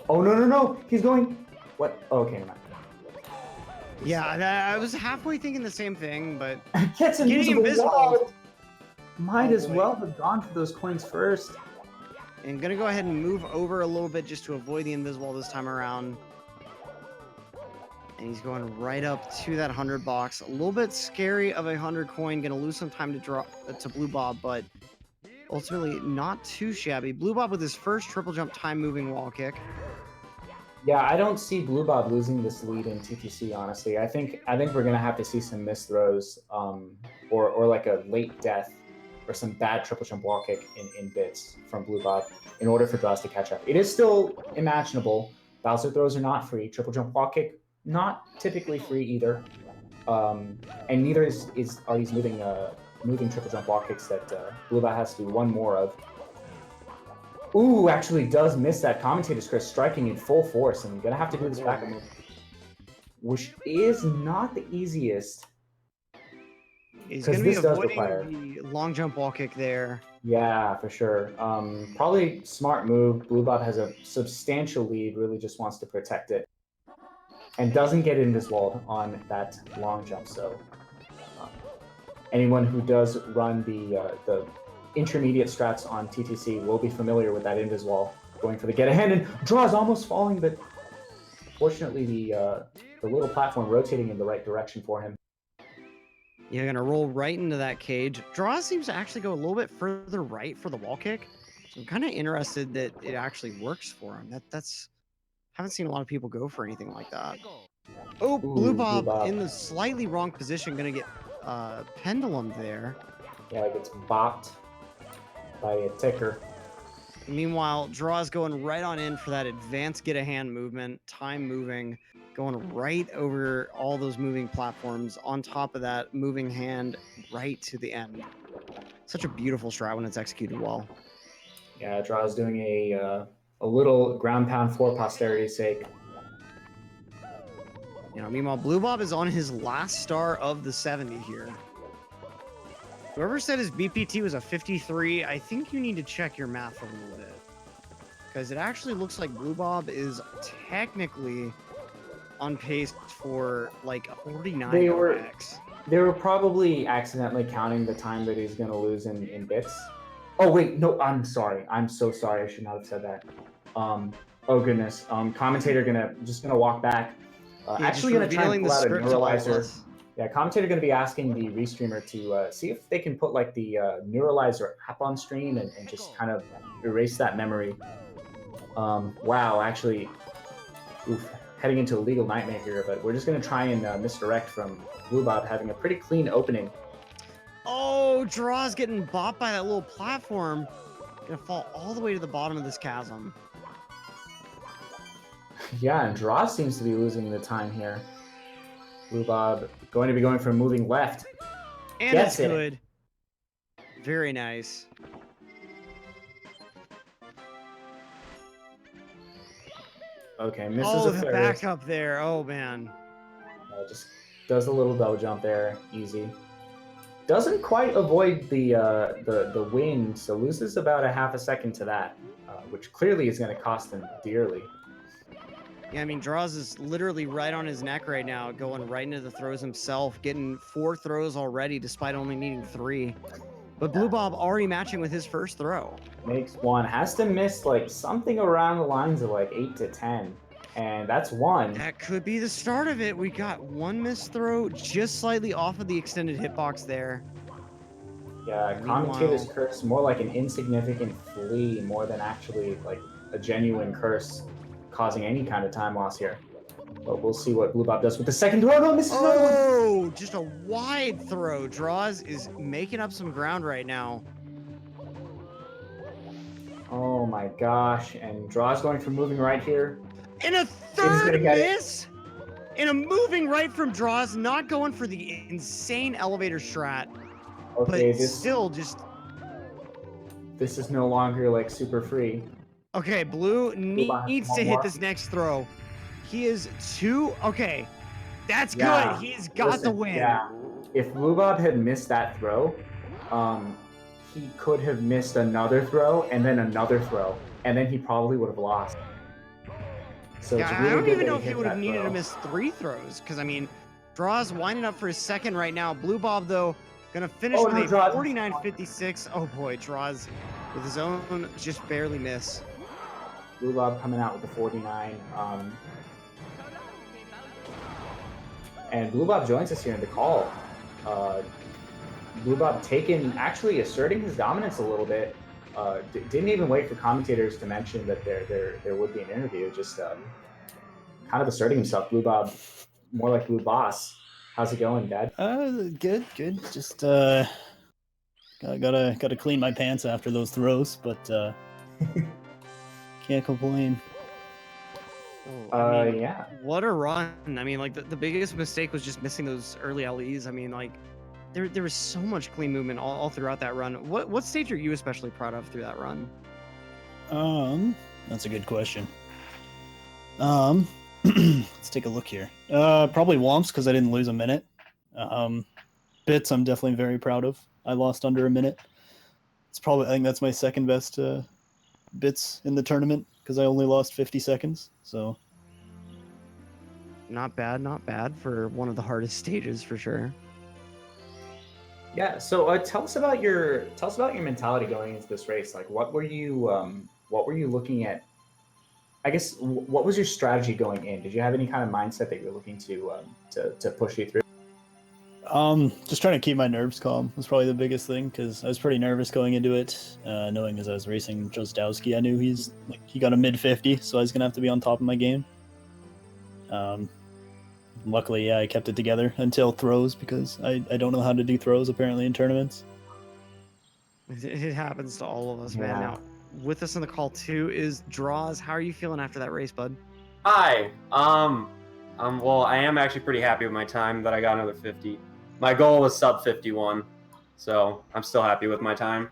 Oh, no. He's going... What? Oh, okay, never mind. Yeah, I was halfway thinking the same thing, but Gets invisible. Might as boy. well have gone for those coins first. And gonna go ahead and move over a little bit just to avoid the invisible this time around. And he's going right up to that 100 box. A little bit scary of a 100 coin. Gonna lose some time to drop to BlueBob, but ultimately not too shabby. BlueBob with his first triple jump time moving wall kick. Yeah, I don't see BlueBob losing this lead in TTC, honestly. I think we're gonna have to see some missed throws, or like a late death, or some bad triple jump wall kick in bits from BlueBob in order for Droz to catch up. It is still imaginable. Bowser throws are not free. Triple jump wall kick not typically free either, and neither are these moving triple jump wall kicks that BlueBob has to do one more of. Ooh, actually does miss that Commentators Chris, striking in full force, and gonna have to do this backup move, which is not the easiest. He's gonna be avoiding the long jump wall kick there. Yeah, for sure. Probably smart move. BlueBob has a substantial lead, really just wants to protect it, and doesn't get invisible on that long jump. So anyone who does run the intermediate strats on TTC will be familiar with that invis wall, going for the get ahead, and Droz almost falling, but fortunately the little platform rotating in the right direction for him. You're gonna roll right into that cage. Droz seems to actually go a little bit further right for the wall kick, so I'm kind of interested that it actually works for him. That's haven't seen a lot of people go for anything like that. Oh, BlueBob in the slightly wrong position, gonna get pendulum there. Yeah, it gets bopped by a ticker. Meanwhile, Droz going right on in for that advanced get a hand movement, time moving, going right over all those moving platforms, on top of that moving hand right to the end. Such a beautiful strat when it's executed well. Yeah, Droz doing a little ground pound for posterity's sake. You know, meanwhile, BlueBob is on his last star of the 70 here. Whoever said his BPT was a 53, I think you need to check your math a little bit. Because it actually looks like BlueBob is technically on pace for like a 49 OX. They were probably accidentally counting the time that he's going to lose in bits. Oh, wait, no, I'm sorry. I'm so sorry. I should not have said that. Oh, goodness. Commentator just going to walk back. Actually going to try and pull out a neuralizer. Yeah, Commentator going to be asking the restreamer to see if they can put like the neuralizer app on stream and just kind of erase that memory. Wow, actually, heading into a legal nightmare here, but we're just going to try and misdirect from BlueBob having a pretty clean opening. Oh, Droz getting bopped by that little platform. Gonna fall all the way to the bottom of this chasm. Yeah, and Droz seems to be losing the time here. BlueBob going to be going for moving left. And it's good. Very nice. Okay, misses a the backup there. Oh, man. Just does a little double jump there. Easy. Doesn't quite avoid the wind, so loses about a half a second to that, which clearly is going to cost him dearly. Yeah, I mean, Droz is literally right on his neck right now, going right into the throws himself, getting 4 throws already despite only needing 3. But BlueBob already matching with his first throw. Makes 1. Has to miss like something around the lines of like 8 to 10. And that's 1. That could be the start of it. We got 1 missed throw just slightly off of the extended hitbox there. Yeah, Commentators curse more like an insignificant flea more than actually like a genuine curse causing any kind of time loss here. But we'll see what BlueBob does with the second throw. No, misses another one. Oh, just a wide throw. Droz is making up some ground right now. Oh my gosh, and Draw's going for moving right here. And a third miss? And a moving right from Droz, not going for the insane elevator strat. Okay, but still just... This is no longer like super free. Okay, Blue needs to hit this next throw. He is 2... Okay, that's good. He's got the win. Yeah, if BlueBob had missed that throw, he could have missed another throw and then another throw, and then he probably would have lost. So yeah, it's really I don't even know if he he would have needed to miss 3 throws, because I mean, Droz winding up for his second right now. BlueBob though gonna finish with a 49.56. Oh boy, Droz with his own just barely miss. BlueBob coming out with the 49. And BlueBob joins us here in the call. BlueBob actually asserting his dominance a little bit. Didn't even wait for commentators to mention that there would be an interview. Just kind of asserting himself. BlueBob, more like Blue Boss. How's it going, Dad? Good. Just gotta clean my pants after those throws, but can't complain. I mean, yeah. What a run! I mean, like the biggest mistake was just missing those early LEs. I mean, like there was so much clean movement all throughout that run. What stage are you especially proud of through that run? That's a good question. Let's take a look here. Probably Womps because I didn't lose a minute. Bits I'm definitely very proud of. I lost under a minute. I think that's my second best bits in the tournament because I only lost 50 seconds. So not bad for one of the hardest stages for sure. Yeah. So tell us about your mentality going into this race. Like, what were you looking at? I guess what was your strategy going in? Did you have any kind of mindset that you're looking to push you through? Just trying to keep my nerves calm was probably the biggest thing because I was pretty nervous going into it, knowing as I was racing Drozdowski, I knew he got a mid 50, so I was gonna have to be on top of my game. Luckily, yeah, I kept it together until throws because I don't know how to do throws apparently in tournaments. It happens to all of us, man. Now, with us on the call too is Droz. How are you feeling after that race, bud? Hi. Well, I am actually pretty happy with my time that I got another 50. My goal was sub 51, so I'm still happy with my time.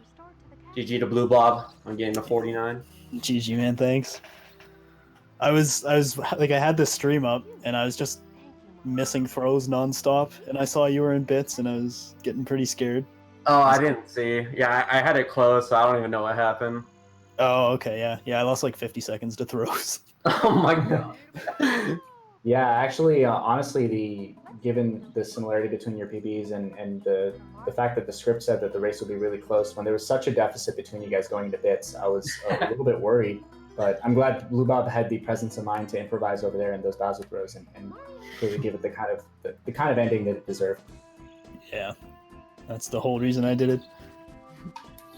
GG to BlueBob on getting to 49. GG, man, thanks. I was like, I had this stream up and I was just missing throws nonstop, and I saw you were in bits and I was getting pretty scared. Oh, I didn't see. Yeah, I had it close, so I don't even know what happened. Oh, okay, yeah, I lost like 50 seconds to throws. Oh my god. Yeah, actually, honestly, given the similarity between your PBs and the fact that the script said that the race would be really close, when there was such a deficit between you guys going into bits, I was a little bit worried. But I'm glad BlueBob had the presence of mind to improvise over there in those Bowser throws and really give it the kind of ending that it deserved. Yeah, that's the whole reason I did it.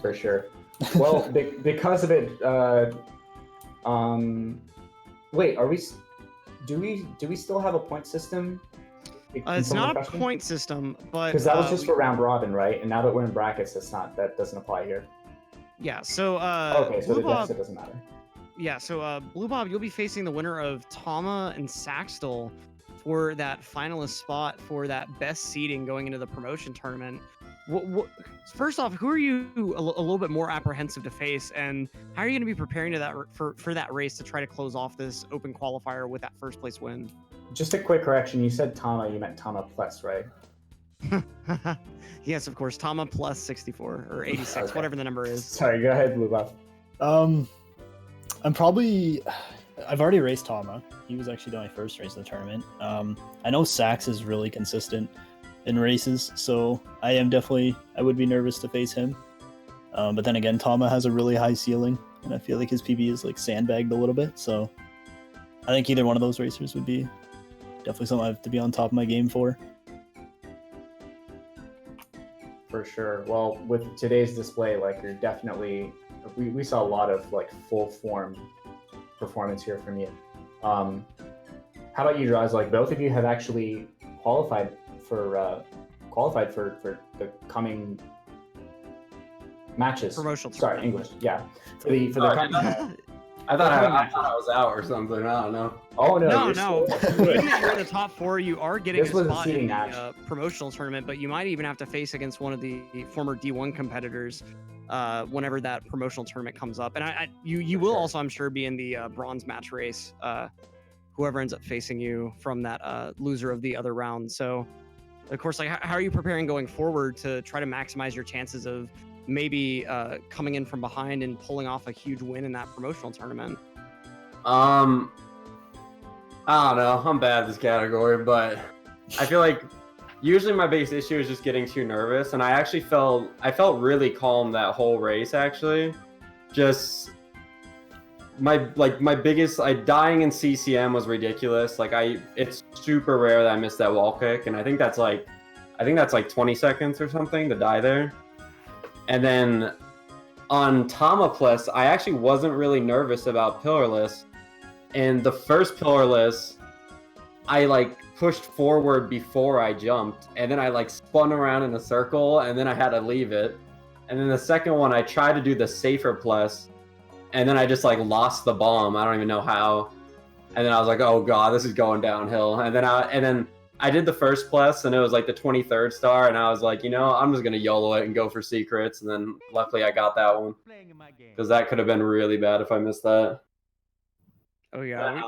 For sure. Well, because of it, wait, do we still have a point system? It's not a point system, but because that was just for round robin, right? And now that we're in brackets, that doesn't apply here. Yeah. So okay, so the deficit doesn't matter. Yeah. So BlueBob, you'll be facing the winner of Tama and Saxtel for that finalist spot for that best seeding going into the promotion tournament. First off, who are you a little bit more apprehensive to face, and how are you going to be preparing for that race to try to close off this open qualifier with that first place win? Just a quick correction. You said Tama, you meant Tama plus, right? Yes, of course. Tama plus 64 or 86, okay. Whatever the number is. Sorry, go ahead, BlueBob. I'm probably I've already raced Tama. He was actually my first race of the tournament. I know Sax is really consistent in races, so I would be nervous to face him. But then again, Tama has a really high ceiling, and I feel like his PB is like sandbagged a little bit. So I think either one of those racers would be definitely something I have to be on top of my game for. For sure. Well, with today's display, like you're definitely, we saw a lot of like full form performance here from you. How about you, Droz? Like both of you have actually qualified for the coming matches. Promotional Sorry, tournament. English. Yeah, for the coming. I thought I was out or something. I don't know. Oh no! No. Even if you're in the top 4, you are getting This a was a spot seeding in match. the promotional tournament, but you might even have to face against one of the former D1 competitors whenever that promotional tournament comes up. And you will sure. also, I'm sure, be in the bronze match race. Whoever ends up facing you from that loser of the other round. So, of course, like how are you preparing going forward to try to maximize your chances of maybe coming in from behind and pulling off a huge win in that promotional tournament? I don't know. I'm bad at this category, but I feel like usually my biggest issue is just getting too nervous, and I felt really calm that whole race. Actually, just my biggest dying in CCM was ridiculous. Like it's super rare that I missed that wall kick, and I think that's like 20 seconds or something to die there. And then on Tama I actually wasn't really nervous about pillarless. And the first pillarless, I like pushed forward before I jumped, and then I like spun around in a circle, and then I had to leave it. And then the second one, I tried to do the safer plus, and then I just like lost the bomb. I don't even know how. And then I was like, oh god, this is going downhill. And then I did the first plus, and it was like the 23rd star, and I was like, I'm just gonna YOLO it and go for secrets. And then luckily I got that one, because that could have been really bad if I missed that. Oh yeah.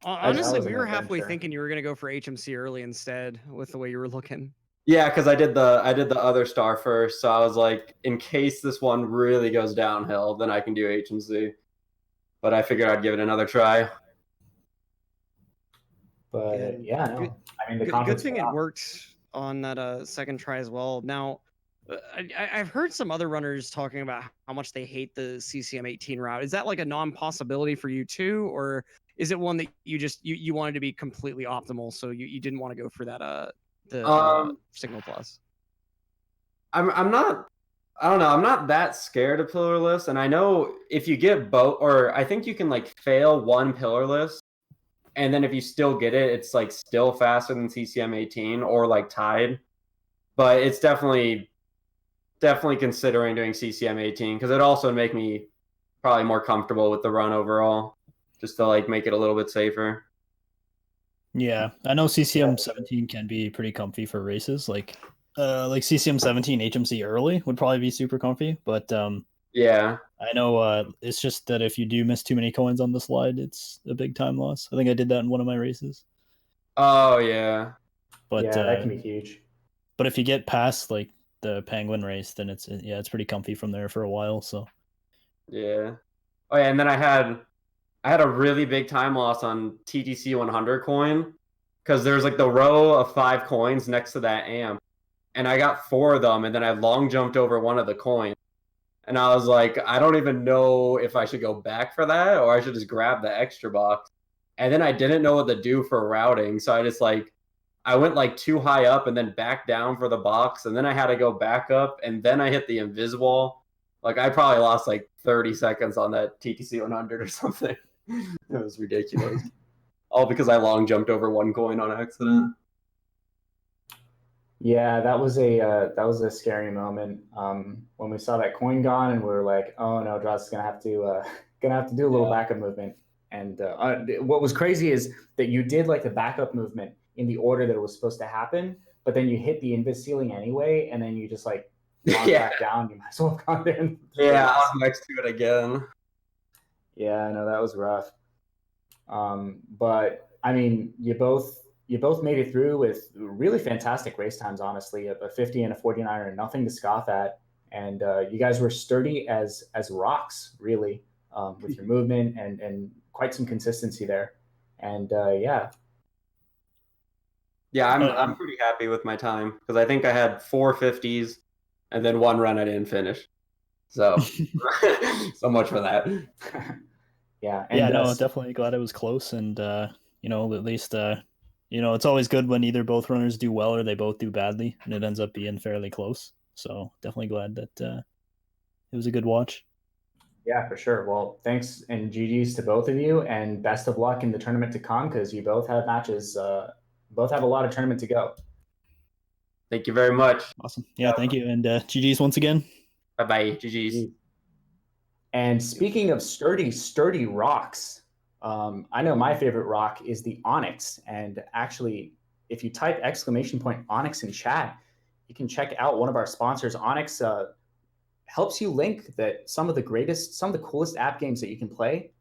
Honestly, we were halfway thinking you were gonna go for HMC early instead with the way you were looking. Yeah, because I did the other star first, so I was like, in case this one really goes downhill, then I can do HMC. But I figured I'd give it another try. But yeah, no. I mean, the good thing it worked on that second try as well. Now, I've heard some other runners talking about how much they hate the CCM 18 route. Is that like a non-possibility for you too, or is it one that you wanted to be completely optimal, so you didn't want to go for that signal plus? I'm not. I don't know. I'm not that scared of pillarless, and I know if you get both, or I think you can like fail one pillarless, and then if you still get it, it's like still faster than CCM 18 or like tied. But it's definitely considering doing CCM 18, because it also would make me probably more comfortable with the run overall, just to like make it a little bit safer. Yeah, I know CCM 17 can be pretty comfy for races. Like CCM 17 HMC early would probably be super comfy, but yeah, I know it's just that if you do miss too many coins on the slide, it's a big time loss. I think I did that in one of my races. Oh yeah, but yeah, that can be huge. But if you get past like the Penguin race, then it's pretty comfy from there for a while. So yeah. Oh yeah, and then I had a really big time loss on TTC 100 coin, because there's like the row of 5 coins next to that amp, and I got 4 of them, and then I long jumped over one of the coins, and I was like, I don't even know if I should go back for that or I should just grab the extra box. And then I didn't know what to do for routing, so I went like too high up and then back down for the box, and then I had to go back up, and then I hit the invisible. Like I probably lost like 30 seconds on that TTC 100 or something. It was ridiculous. All because I long jumped over one coin on accident. Yeah, that was a scary moment when we saw that coin gone, and we were like, oh no, Droz is gonna have to do a little backup movement. And what was crazy is that you did like the backup movement in the order that it was supposed to happen, but then you hit the invis ceiling anyway, and then you just like back down. You might as well have gone there. Yeah, I was next to it again. Yeah, no, that was rough. But I mean, you both made it through with really fantastic race times. Honestly, a 50 and a 49er, nothing to scoff at. And you guys were sturdy as rocks, really, with your movement and quite some consistency there. And yeah. Yeah, I'm pretty happy with my time because I think I had 4 50s and then one run I didn't finish. So, so much for that. Yeah. And, yeah, no, definitely glad it was close, and you know, at least you know, it's always good when either both runners do well or they both do badly, and it ends up being fairly close. So definitely glad that it was a good watch. Yeah, for sure. Well, thanks and GG's to both of you, and best of luck in the tournament to come because you both have matches. Both have a lot of tournament to go. Thank you very much. Awesome. Yeah, thank you, and GG's once again. Bye bye. GG's. And speaking of sturdy rocks, I know my favorite rock is the Onyx. And actually, if you type !Onyx in chat, you can check out one of our sponsors. Onyx helps you link some of the coolest app games that you can play,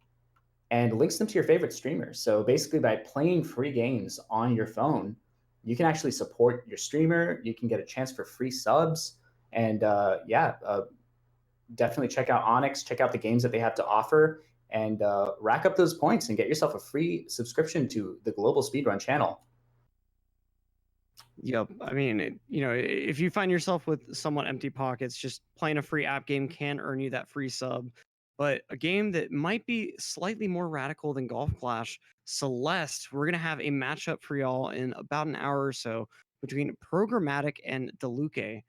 and links them to your favorite streamers. So basically, by playing free games on your phone, you can actually support your streamer. You can get a chance for free subs, and definitely check out Onyx, check out the games that they have to offer, and rack up those points and get yourself a free subscription to the Global Speedrun channel. Yep. I mean, you know, if you find yourself with somewhat empty pockets, just playing a free app game can earn you that free sub. But a game that might be slightly more radical than Golf Clash, Celeste, we're going to have a matchup for y'all in about an hour or so between Programmatic and Deluque.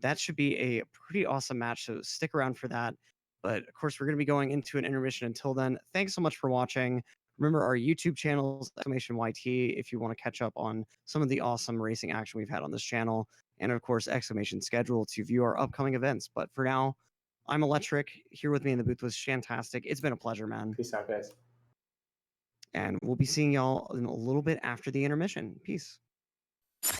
That should be a pretty awesome match, so stick around for that. But of course, we're going to be going into an intermission. Until then, thanks so much for watching. Remember our YouTube channels, !YT, if you want to catch up on some of the awesome racing action we've had on this channel. And of course, !Schedule to view our upcoming events. But for now, I'm Electric. Here with me in the booth was Shantastic. It's been a pleasure, man. Peace out, guys. And we'll be seeing y'all in a little bit after the intermission. Peace.